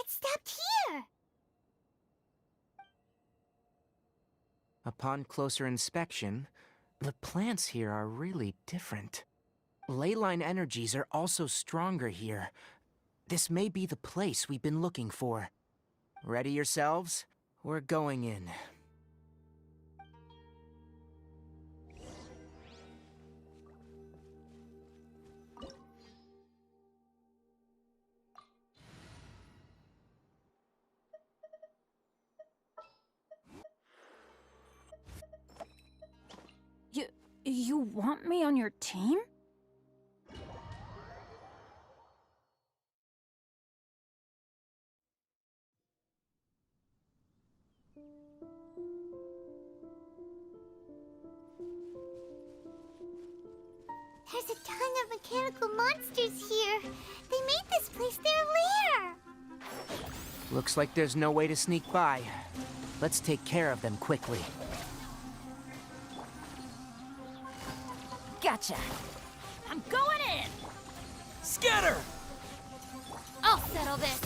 It stopped here! Upon closer inspection, the plants here are really different. Leyline energies are also stronger here. This may be the place we've been looking for. Ready yourselves? We're going in. You want me on your team? There's a ton of mechanical monsters here. They made this place their lair. Looks like there's no way to sneak by. Let's take care of them quickly. Gotcha. I'm going in. Scatter! I'll settle this.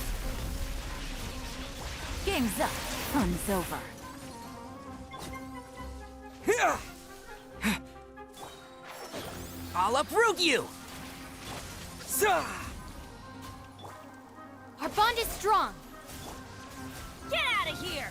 Game's up. Fun's over. Here! I'll uproot you! Sa! Our bond is strong. Get out of here!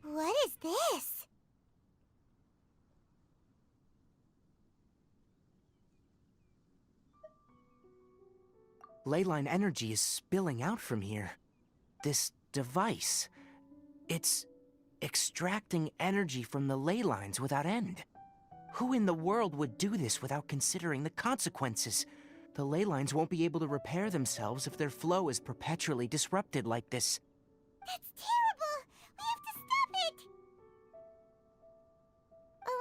What is this? Leyline energy is spilling out from here. This device, it's extracting energy from the ley lines without end. Who in the world would do this without considering the consequences? The ley lines won't be able to repair themselves if their flow is perpetually disrupted like this. That's terrible! We have to stop it!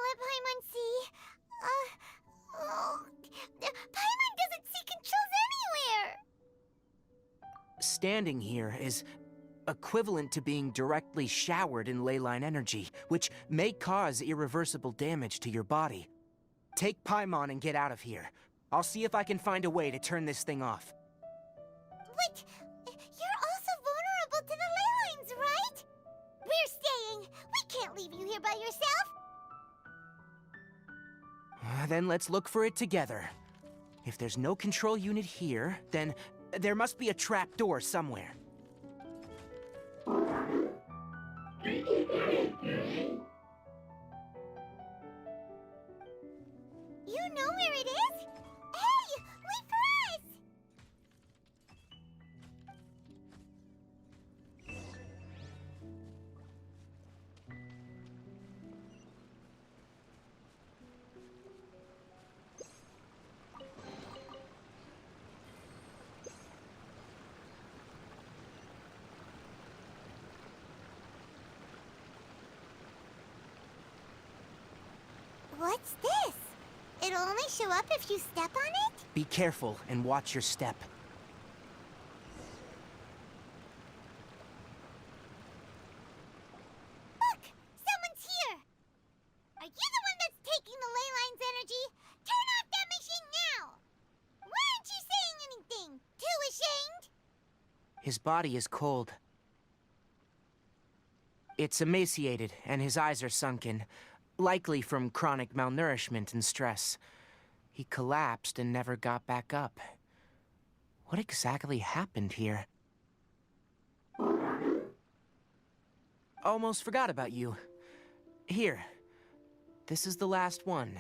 Let Paimon see. Paimon doesn't see controls anywhere! Standing here is equivalent to being directly showered in ley line energy, which may cause irreversible damage to your body. Take Paimon and get out of here. I'll see if I can find a way to turn this thing off. But you're also vulnerable to the ley lines, right? We're staying. We can't leave you here by yourself. Then let's look for it together. If there's no control unit here, then there must be a trap door somewhere. You know where it is? Hey, wait for us! What's this? It'll only show up if you step on it? Be careful and watch your step. Look! Someone's here! Are you the one that's taking the ley line's energy? Turn off that machine now! Why aren't you saying anything? Too ashamed? His body is cold. It's emaciated, and his eyes are sunken, likely from chronic malnourishment and stress. He collapsed and never got back up. What exactly happened here? Almost forgot about you. Here. This is the last one.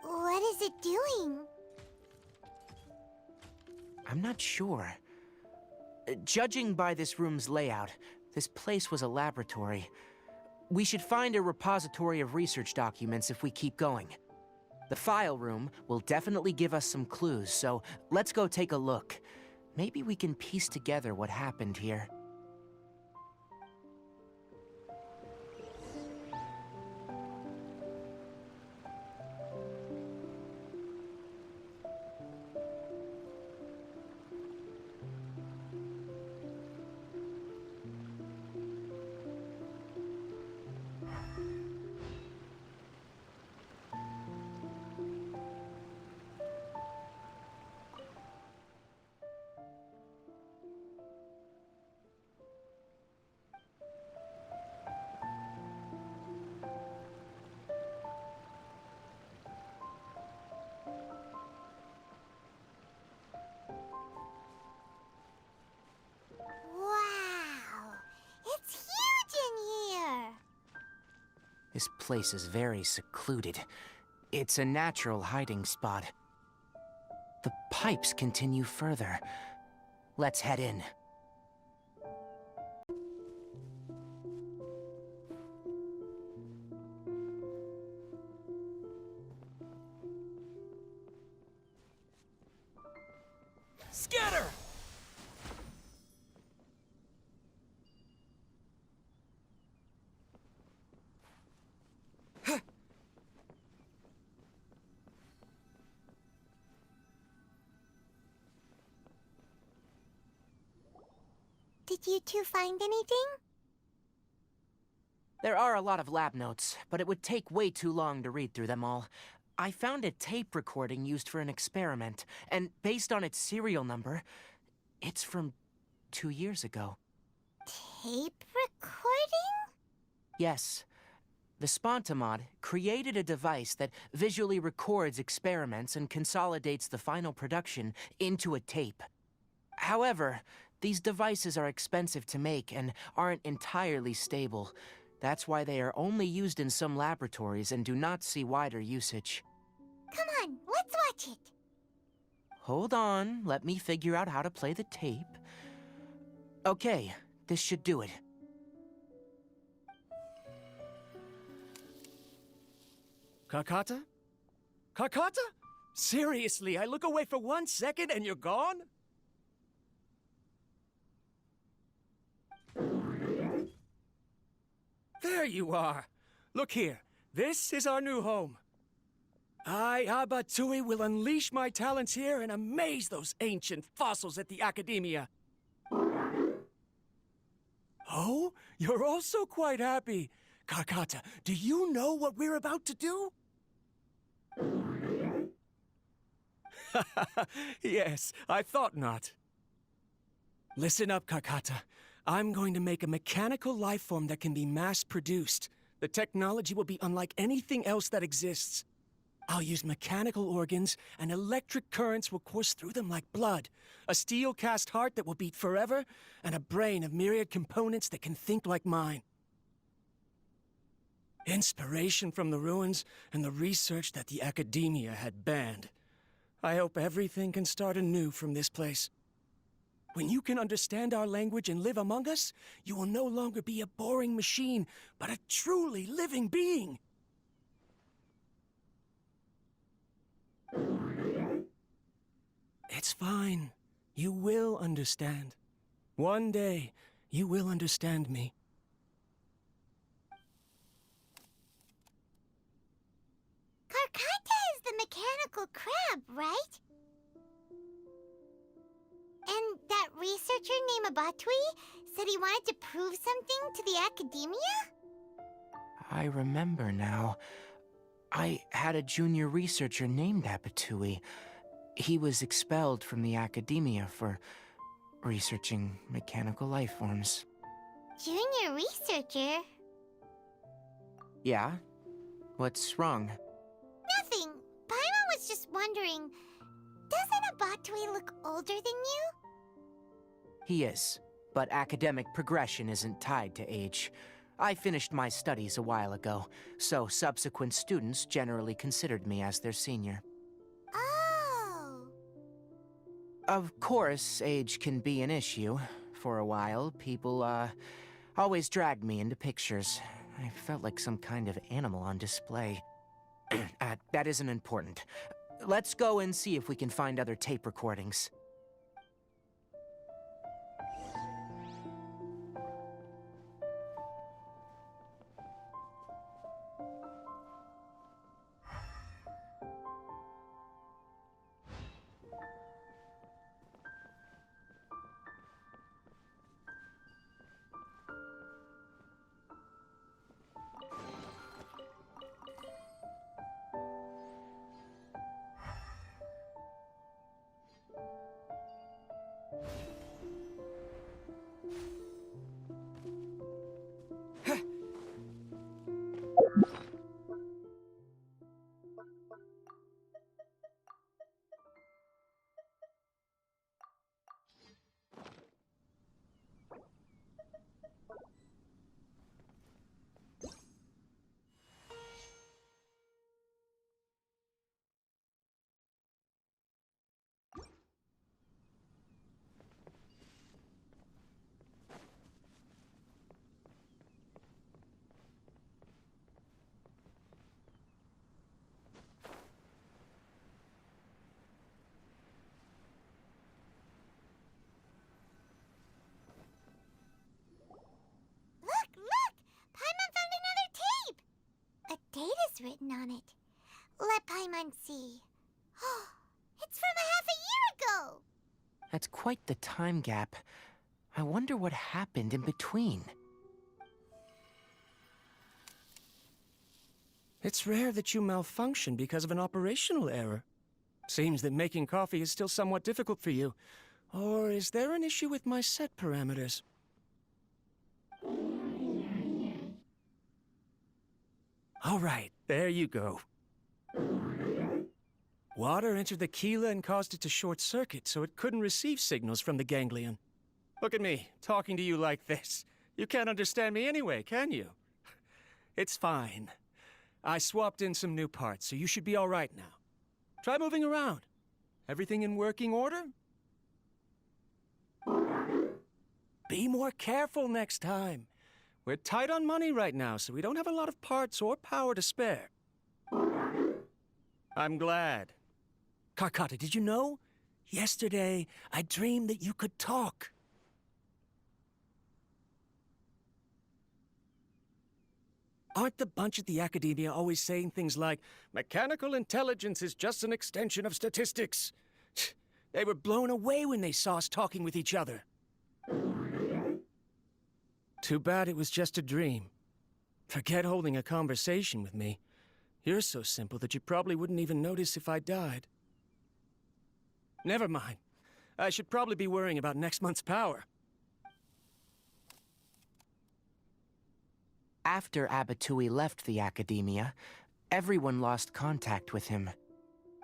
What is it doing? I'm not sure. Judging by this room's layout, this place was a laboratory. We should find a repository of research documents if we keep going. The file room will definitely give us some clues, so let's go take a look. Maybe we can piece together what happened here. Wow! It's huge in here! This place is very secluded. It's a natural hiding spot. The pipes continue further. Let's head in. Scatter! Did you two find anything? There are a lot of lab notes, but it would take way too long to read through them all. I found a tape recording used for an experiment, and based on its serial number, it's from 2 years ago. Tape recording? Yes. The Spontamod created a device that visually records experiments and consolidates the final production into a tape. However, these devices are expensive to make and aren't entirely stable. That's why they are only used in some laboratories and do not see wider usage. Come on, let's watch it. Hold on, let me figure out how to play the tape. Okay, this should do it. Kakata? Kakata? Seriously, I look away for 1 second and you're gone? There you are. Look here. This is our new home. I, Abatui, will unleash my talents here and amaze those ancient fossils at the Academia. Oh, you're also quite happy. Karkata, do you know what we're about to do? Yes, I thought not. Listen up, Karkata. I'm going to make a mechanical life form that can be mass-produced. The technology will be unlike anything else that exists. I'll use mechanical organs, and electric currents will course through them like blood. A steel-cast heart that will beat forever, and a brain of myriad components that can think like mine. Inspiration from the ruins and the research that the Academia had banned. I hope everything can start anew from this place. When you can understand our language and live among us, you will no longer be a boring machine, but a truly living being. It's fine. You will understand. One day, you will understand me. Karkata is the mechanical crab, right? And that researcher named Abatui said he wanted to prove something to the Academia? I remember now. I had a junior researcher named Abatui. He was expelled from the Academia for researching mechanical life forms. Junior researcher? Yeah? What's wrong? Nothing. Paimon was just wondering, doesn't Abatui look older than you? He is, but academic progression isn't tied to age. I finished my studies a while ago, so subsequent students generally considered me as their senior. Oh. Of course, age can be an issue. For a while, people, always dragged me into pictures. I felt like some kind of animal on display. That isn't important. Let's go and see if we can find other tape recordings. Look! Paimon found another tape! A date is written on it. Let Paimon see. It's from a half a year ago! That's quite the time gap. I wonder what happened in between. It's rare that you malfunction because of an operational error. Seems that making coffee is still somewhat difficult for you. Or is there an issue with my set parameters? All right, there you go. Water entered the Keela and caused it to short-circuit, so it couldn't receive signals from the ganglion. Look at me, talking to you like this. You can't understand me anyway, can you? It's fine. I swapped in some new parts, so you should be all right now. Try moving around. Everything in working order? Be more careful next time. We're tight on money right now, so we don't have a lot of parts or power to spare. I'm glad. Karkata, did you know? Yesterday, I dreamed that you could talk. Aren't the bunch at the Academia always saying things like, mechanical intelligence is just an extension of statistics? They were blown away when they saw us talking with each other. Too bad it was just a dream. Forget holding a conversation with me. You're so simple that you probably wouldn't even notice if I died. Never mind. I should probably be worrying about next month's power. After Abatui left the Academia, everyone lost contact with him.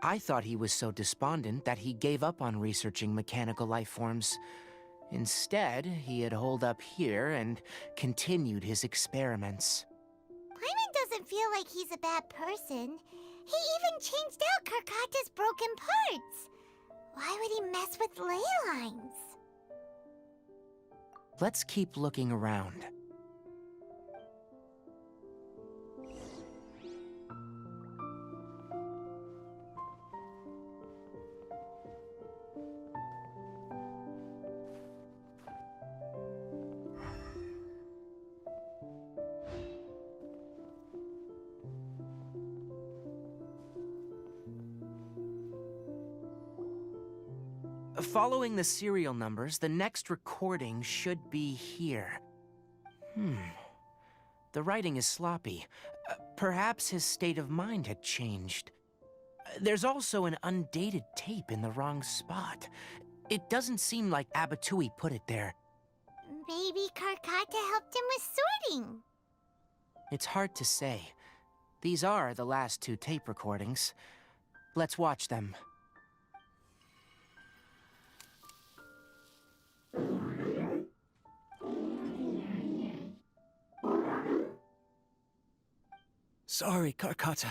I thought he was so despondent that he gave up on researching mechanical life forms. Instead, he had holed up here and continued his experiments. Paimon doesn't feel like he's a bad person. He even changed out Karkata's broken parts. Why would he mess with ley lines? Let's keep looking around. Following the serial numbers, the next recording should be here. The writing is sloppy. Perhaps his state of mind had changed. There's also an undated tape in the wrong spot. It doesn't seem like Abatui put it there. Maybe Karkata helped him with sorting. It's hard to say. These are the last two tape recordings. Let's watch them. Sorry, Karkata.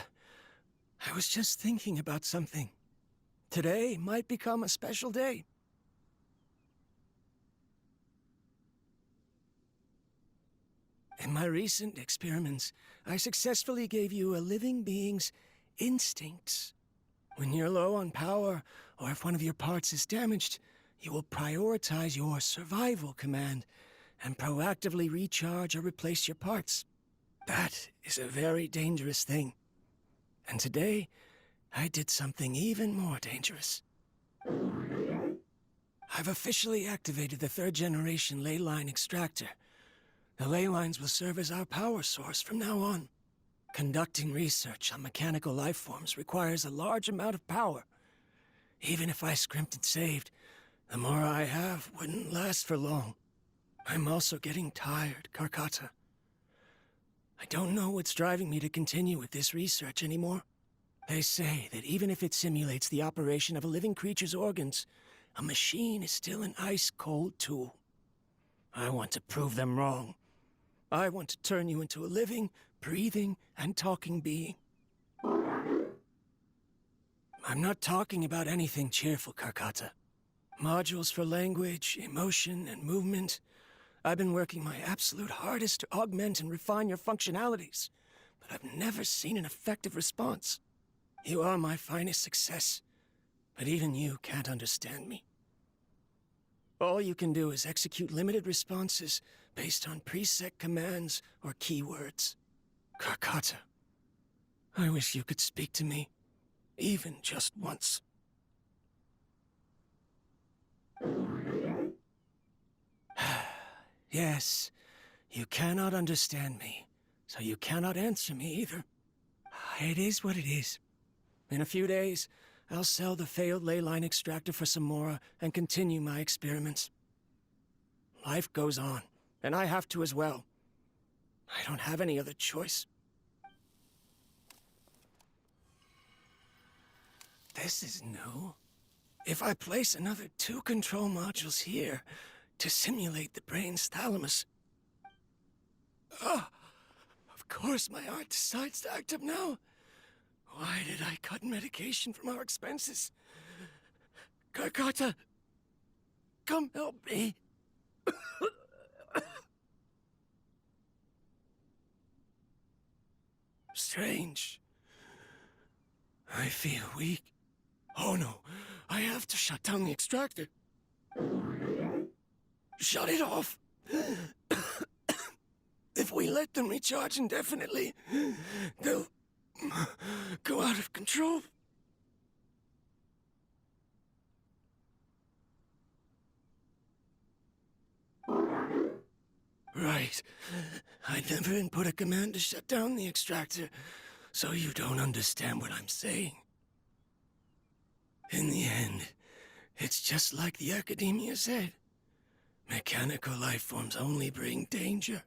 I was just thinking about something. Today might become a special day. In my recent experiments, I successfully gave you a living being's instincts. When you're low on power, or if one of your parts is damaged, you will prioritize your survival command and proactively recharge or replace your parts. That is a very dangerous thing. And today, I did something even more dangerous. I've officially activated the third-generation ley line extractor. The ley lines will serve as our power source from now on. Conducting research on mechanical life forms requires a large amount of power. Even if I scrimped and saved, the more I have wouldn't last for long. I'm also getting tired, Karkata. I don't know what's driving me to continue with this research anymore. They say that even if it simulates the operation of a living creature's organs, a machine is still an ice-cold tool. I want to prove them wrong. I want to turn you into a living, breathing, and talking being. I'm not talking about anything cheerful, Karkata. Modules for language, emotion, and movement. I've been working my absolute hardest to augment and refine your functionalities, but I've never seen an effective response. You are my finest success, but even you can't understand me. All you can do is execute limited responses based on preset commands or keywords. Karkata, I wish you could speak to me, even just once. Yes, you cannot understand me, so you cannot answer me either. It is what it is. In a few days, I'll sell the failed ley line extractor for some more and continue my experiments. Life goes on, and I have to as well. I don't have any other choice. This is new. If I place another 2 control modules here to simulate the brain's thalamus... of course my heart decides to act up now. Why did I cut medication from our expenses? Karkata, come help me. Strange. I feel weak. Oh no, I have to shut down the extractor. Shut it off. If we let them recharge indefinitely, they'll go out of control. Right. I never input a command to shut down the extractor, so you don't understand what I'm saying. In the end, it's just like the Academia said. Mechanical life forms only bring danger.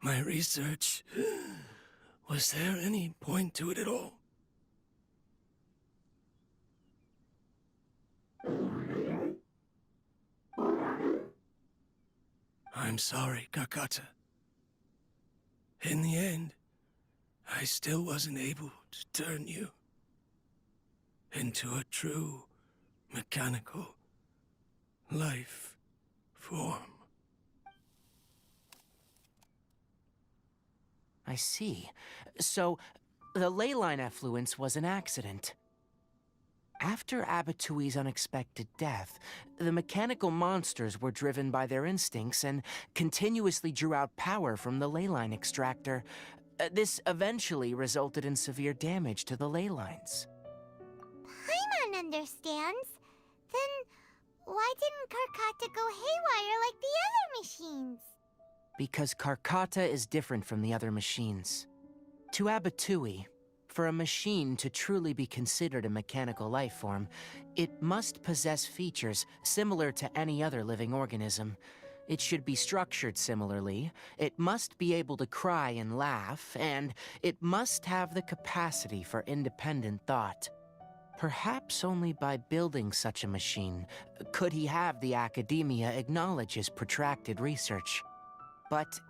My research... Was there any point to it at all? I'm sorry, Kakata. In the end, I still wasn't able to turn you into a true mechanical life form. I see. So, the ley line effluence was an accident. After Abatui's unexpected death, the mechanical monsters were driven by their instincts and continuously drew out power from the ley line extractor. This eventually resulted in severe damage to the ley lines. Paimon understands. Then why didn't Karkata go haywire like the other machines? Because Karkata is different from the other machines. To Abatui, for a machine to truly be considered a mechanical life form, it must possess features similar to any other living organism. It should be structured similarly, it must be able to cry and laugh, and it must have the capacity for independent thought. Perhaps only by building such a machine could he have the Academia acknowledge his protracted research. But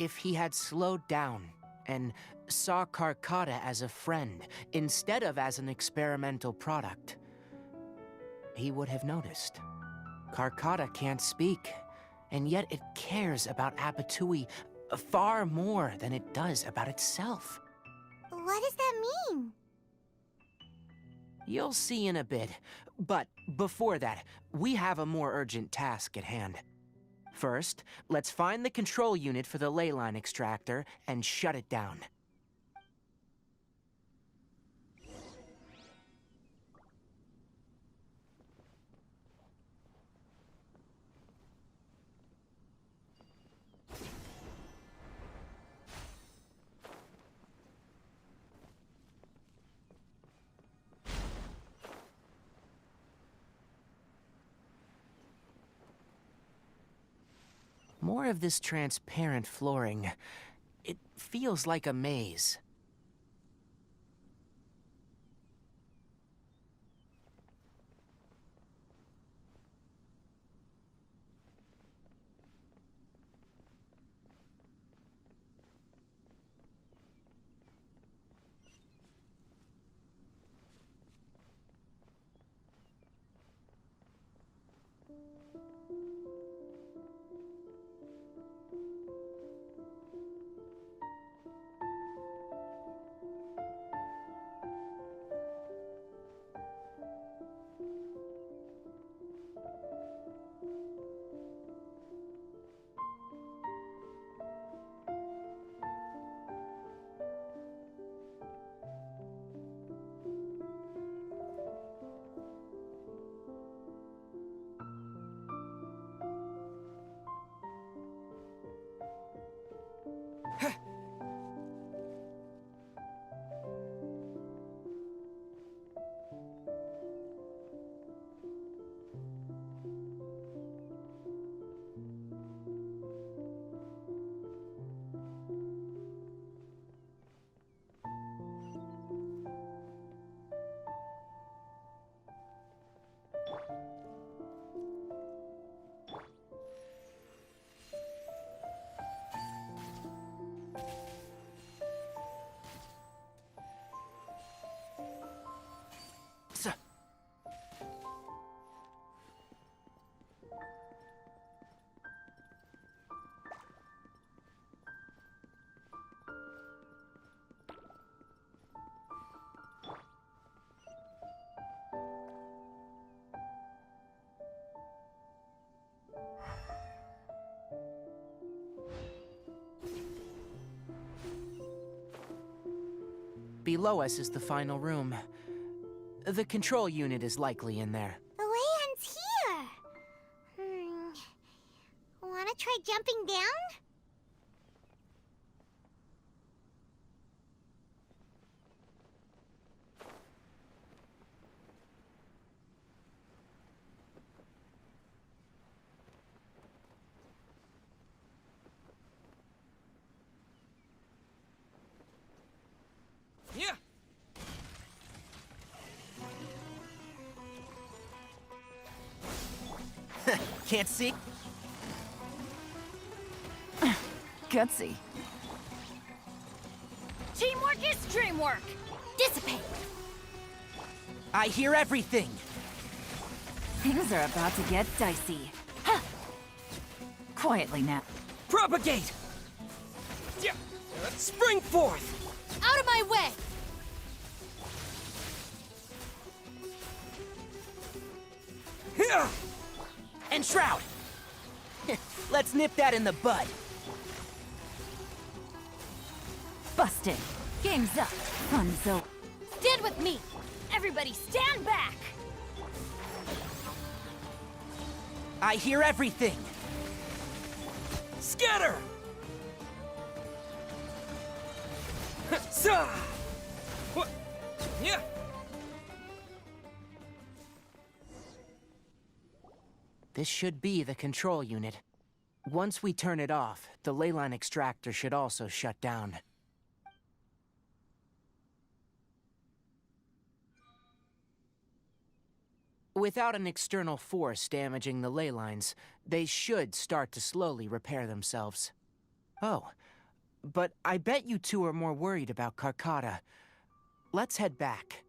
if he had slowed down and saw Karkata as a friend instead of as an experimental product, he would have noticed. Karkata can't speak, and yet it cares about Abatui far more than it does about itself. What does that mean? You'll see in a bit, but before that, we have a more urgent task at hand. First, let's find the control unit for the ley line extractor and shut it down. More of this transparent flooring. It feels like a maze. below us is the final room. The control unit is likely in there. The way ends here. Wanna try jumping down? Yeah. Can't see? Gutsy. Teamwork is dreamwork! Dissipate! I hear everything! Things are about to get dicey. Huh. Quietly now. Propagate! Yeah. Spring forth! Out of my way! Yeah. And Shroud! Let's nip that in the bud. Busted. Game's up. Fun's over. Stand with me! Everybody stand back! I hear everything! Scatter! Sa! What? Yeah. This should be the control unit. Once we turn it off, the leyline extractor should also shut down. Without an external force damaging the ley lines, they should start to slowly repair themselves. Oh, but I bet you two are more worried about Carcata. Let's head back.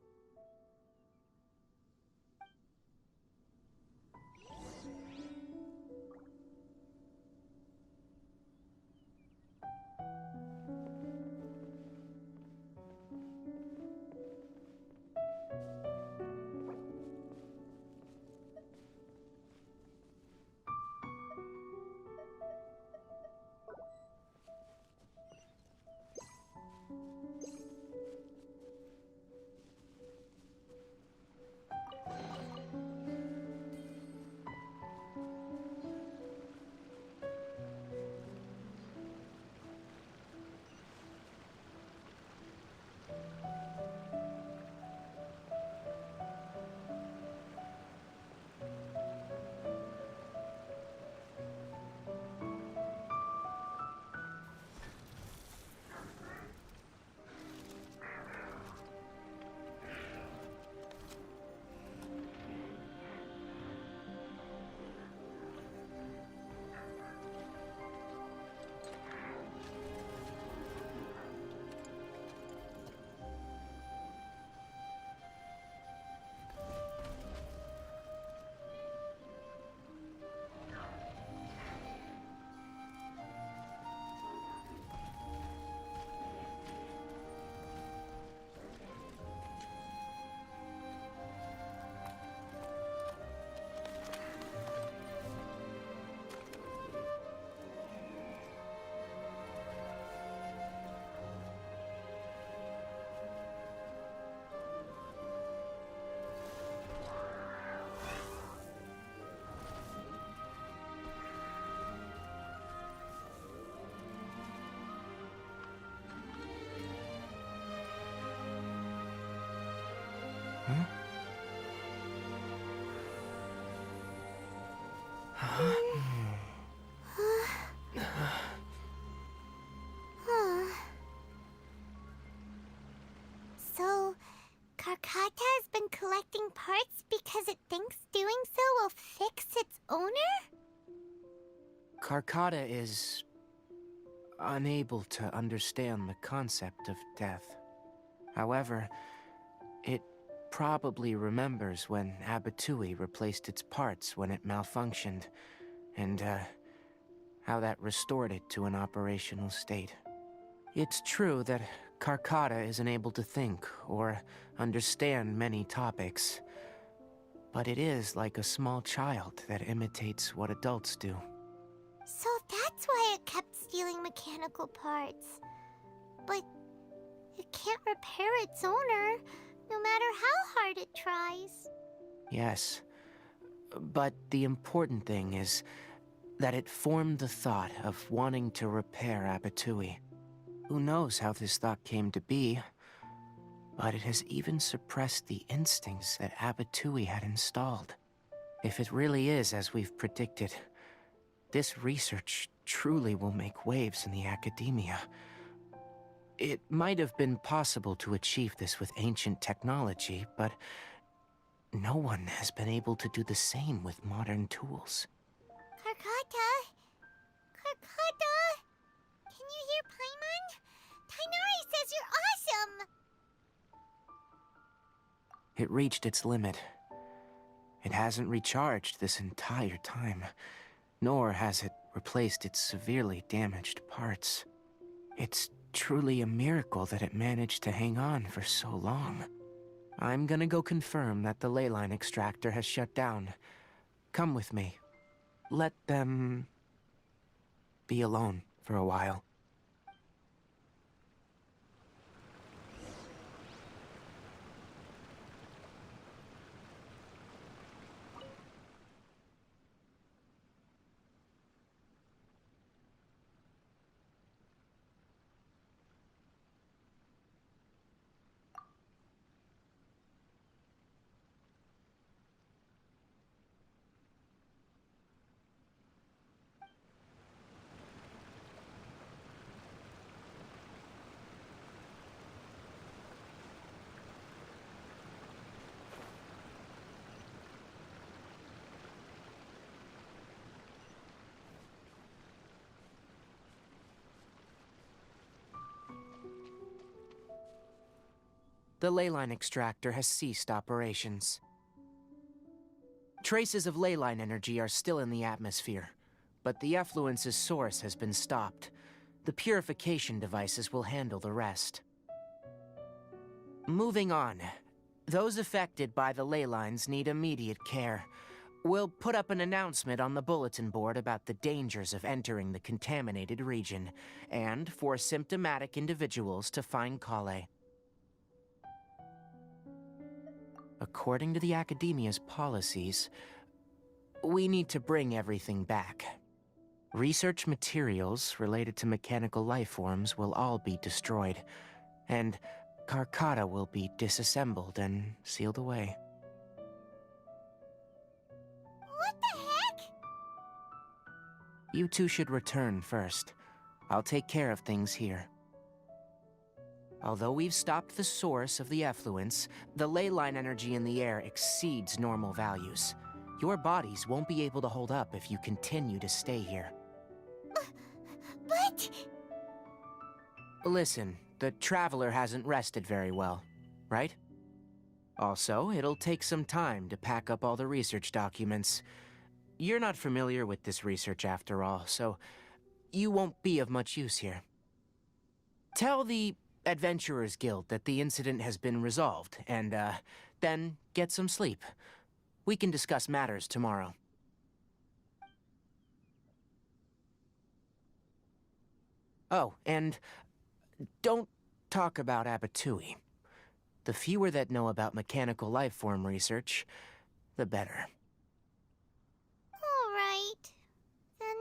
So, Carcata has been collecting parts because it thinks doing so will fix its owner? Carcata is unable to understand the concept of death. However, it probably remembers when Abatui replaced its parts when it malfunctioned, and how that restored it to an operational state. It's true that Carcata isn't able to think or understand many topics, but it is like a small child that imitates what adults do. So that's why it kept stealing mechanical parts. But It can't repair its owner, no matter how hard it tries. Yes. But the important thing is that it formed the thought of wanting to repair Abatui. Who knows how this thought came to be, but it has even suppressed the instincts that Abatui had installed. If it really is as we've predicted, this research truly will make waves in the academia. It might have been possible to achieve this with ancient technology, but no one has been able to do the same with modern tools. Karkata? Karkata? Can you hear Paimon? Tighnari says you're awesome! It reached its limit. It hasn't recharged this entire time, nor has it replaced its severely damaged parts. It's truly a miracle that it managed to hang on for so long. I'm gonna go confirm that the ley line extractor has shut down. Come with me. Let them be alone for a while. The ley line extractor has ceased operations. Traces of ley line energy are still in the atmosphere, but the effluence's source has been stopped. The purification devices will handle the rest. Moving on. Those affected by the ley lines need immediate care. We'll put up an announcement on the bulletin board about the dangers of entering the contaminated region, and for symptomatic individuals to find Kale. According to the Academia's policies, we need to bring everything back. Research materials related to mechanical life forms will all be destroyed, and Karkata will be disassembled and sealed away. What the heck? You two should return first. I'll take care of things here. Although we've stopped the source of the effluence, the ley line energy in the air exceeds normal values. Your bodies won't be able to hold up if you continue to stay here. But... Listen, the Traveler hasn't rested very well, right? Also, it'll take some time to pack up all the research documents. You're not familiar with this research after all, so you won't be of much use here. Tell the Adventurers Guild that the incident has been resolved, and, then get some sleep. We can discuss matters tomorrow. Oh, and don't talk about Abatui. The fewer that know about mechanical life form research, the better. All right. Then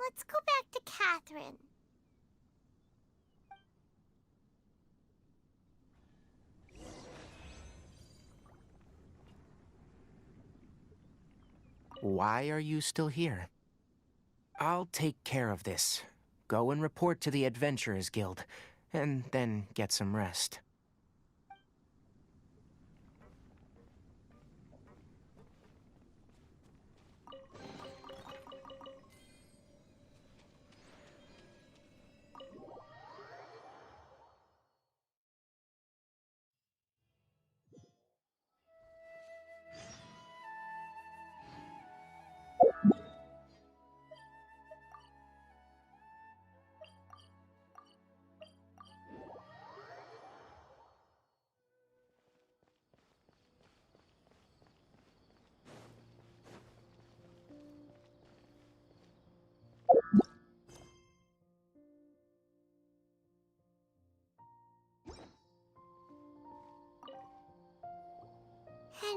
let's go back to Catherine. Why are you still here? I'll take care of this. Go and report to the Adventurers Guild, and then get some rest.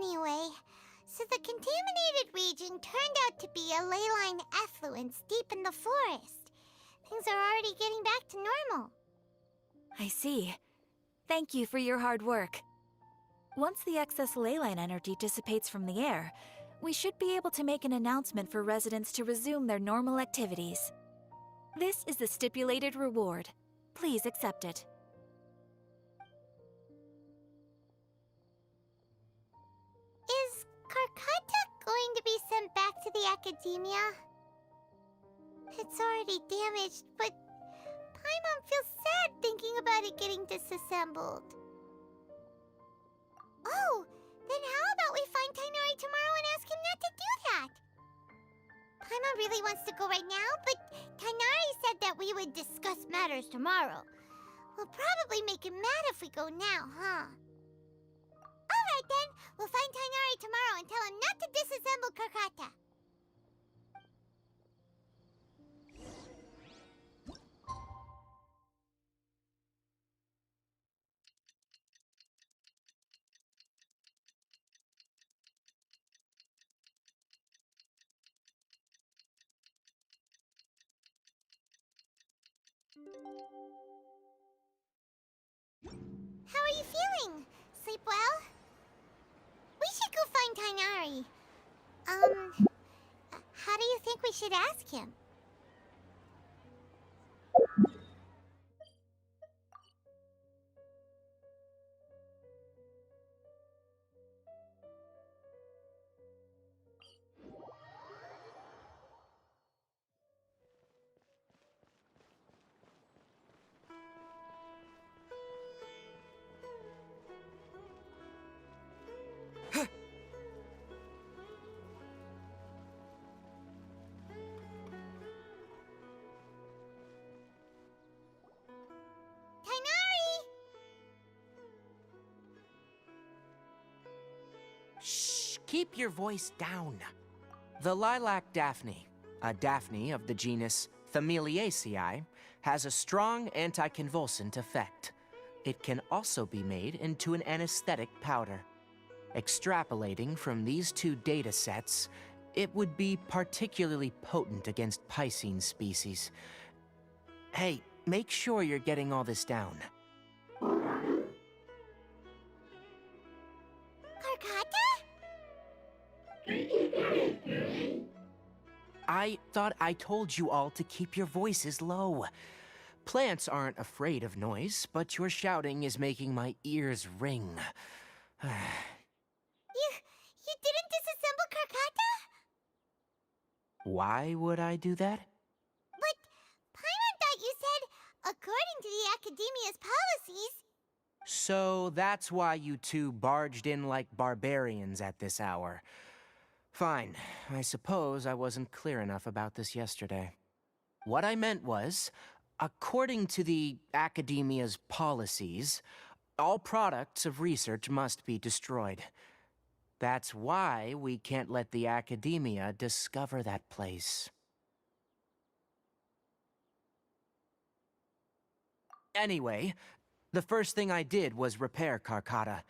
Anyway, so the contaminated region turned out to be a ley-line effluence deep in the forest. Things are already getting back to normal. I see. Thank you for your hard work. Once the excess leyline energy dissipates from the air, we should be able to make an announcement for residents to resume their normal activities. This is the stipulated reward. Please accept it. Is Karkata going to be sent back to the academia? It's already damaged, but Paimon feels sad thinking about it getting disassembled. Oh, then how about we find Tighnari tomorrow and ask him not to do that? Paimon really wants to go right now, but Tighnari said that we would discuss matters tomorrow. We'll probably make him mad if we go now, huh? Alright then, we'll find Tighnari tomorrow and tell him not to disassemble Karkata. How are you feeling? Sleep well? We should go find Tighnari. How do you think we should ask him? Shh, keep your voice down. The lilac daphne, a daphne of the genus Familiaceae, has a strong anticonvulsant effect. It can also be made into an anesthetic powder. Extrapolating from these two data sets, it would be particularly potent against Piscine species. Hey, make sure you're getting all this down. I thought I told you all to keep your voices low. Plants aren't afraid of noise, but your shouting is making my ears ring. You didn't disassemble Karkata? Why would I do that? But Paimon thought you said, according to the Academia's policies... So that's why you two barged in like barbarians at this hour. Fine. I suppose I wasn't clear enough about this yesterday. What I meant was, according to the Academia's policies, all products of research must be destroyed. That's why we can't let the Academia discover that place. Anyway, the first thing I did was repair Karkata.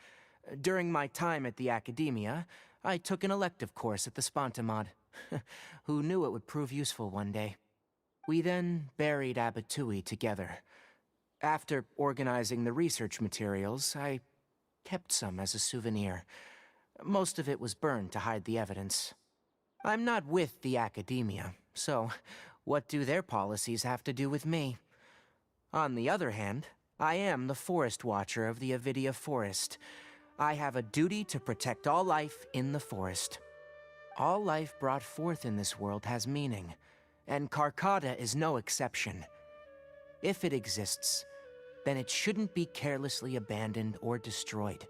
During my time at the Academia, I took an elective course at the Spontamod. Who knew it would prove useful one day? We then buried Abatui together. After organizing the research materials, I kept some as a souvenir. Most of it was burned to hide the evidence. I'm not with the Academia, so what do their policies have to do with me? On the other hand, I am the Forest Watcher of the Avidia Forest. I have a duty to protect all life in the forest. All life brought forth in this world has meaning, and Karkata is no exception. If it exists, then it shouldn't be carelessly abandoned or destroyed.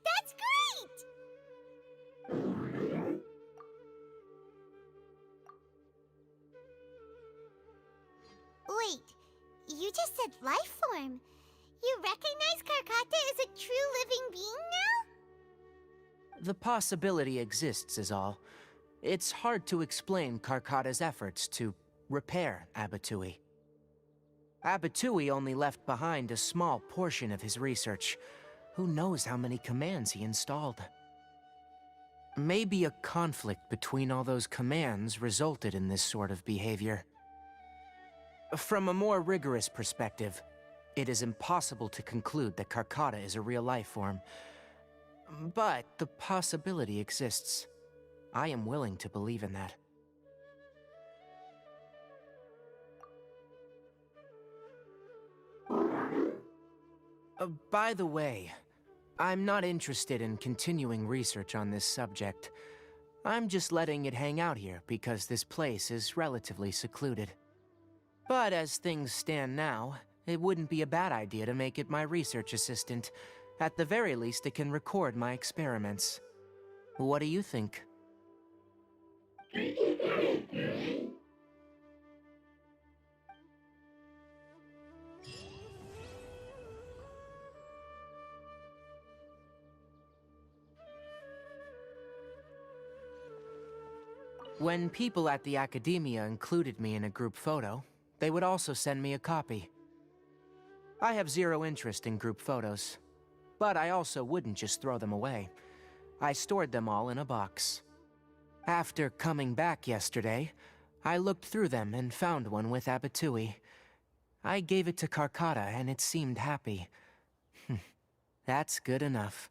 That's great! Wait, you just said life form. You recognize Karkata as a true living being now? The possibility exists is all. It's hard to explain Karkata's efforts to repair Abatui. Abatui only left behind a small portion of his research. Who knows how many commands he installed? Maybe a conflict between all those commands resulted in this sort of behavior. From a more rigorous perspective, it is impossible to conclude that Karkata is a real life form. But the possibility exists. I am willing to believe in that. By the way, I'm not interested in continuing research on this subject. I'm just letting it hang out here because this place is relatively secluded. But as things stand now, it wouldn't be a bad idea to make it my research assistant. At the very least, it can record my experiments. What do you think? When people at the Academia included me in a group photo, they would also send me a copy. I have zero interest in group photos, but I also wouldn't just throw them away. I stored them all in a box. After coming back yesterday, I looked through them and found one with Abatui. I gave it to Karkata and it seemed happy. That's good enough.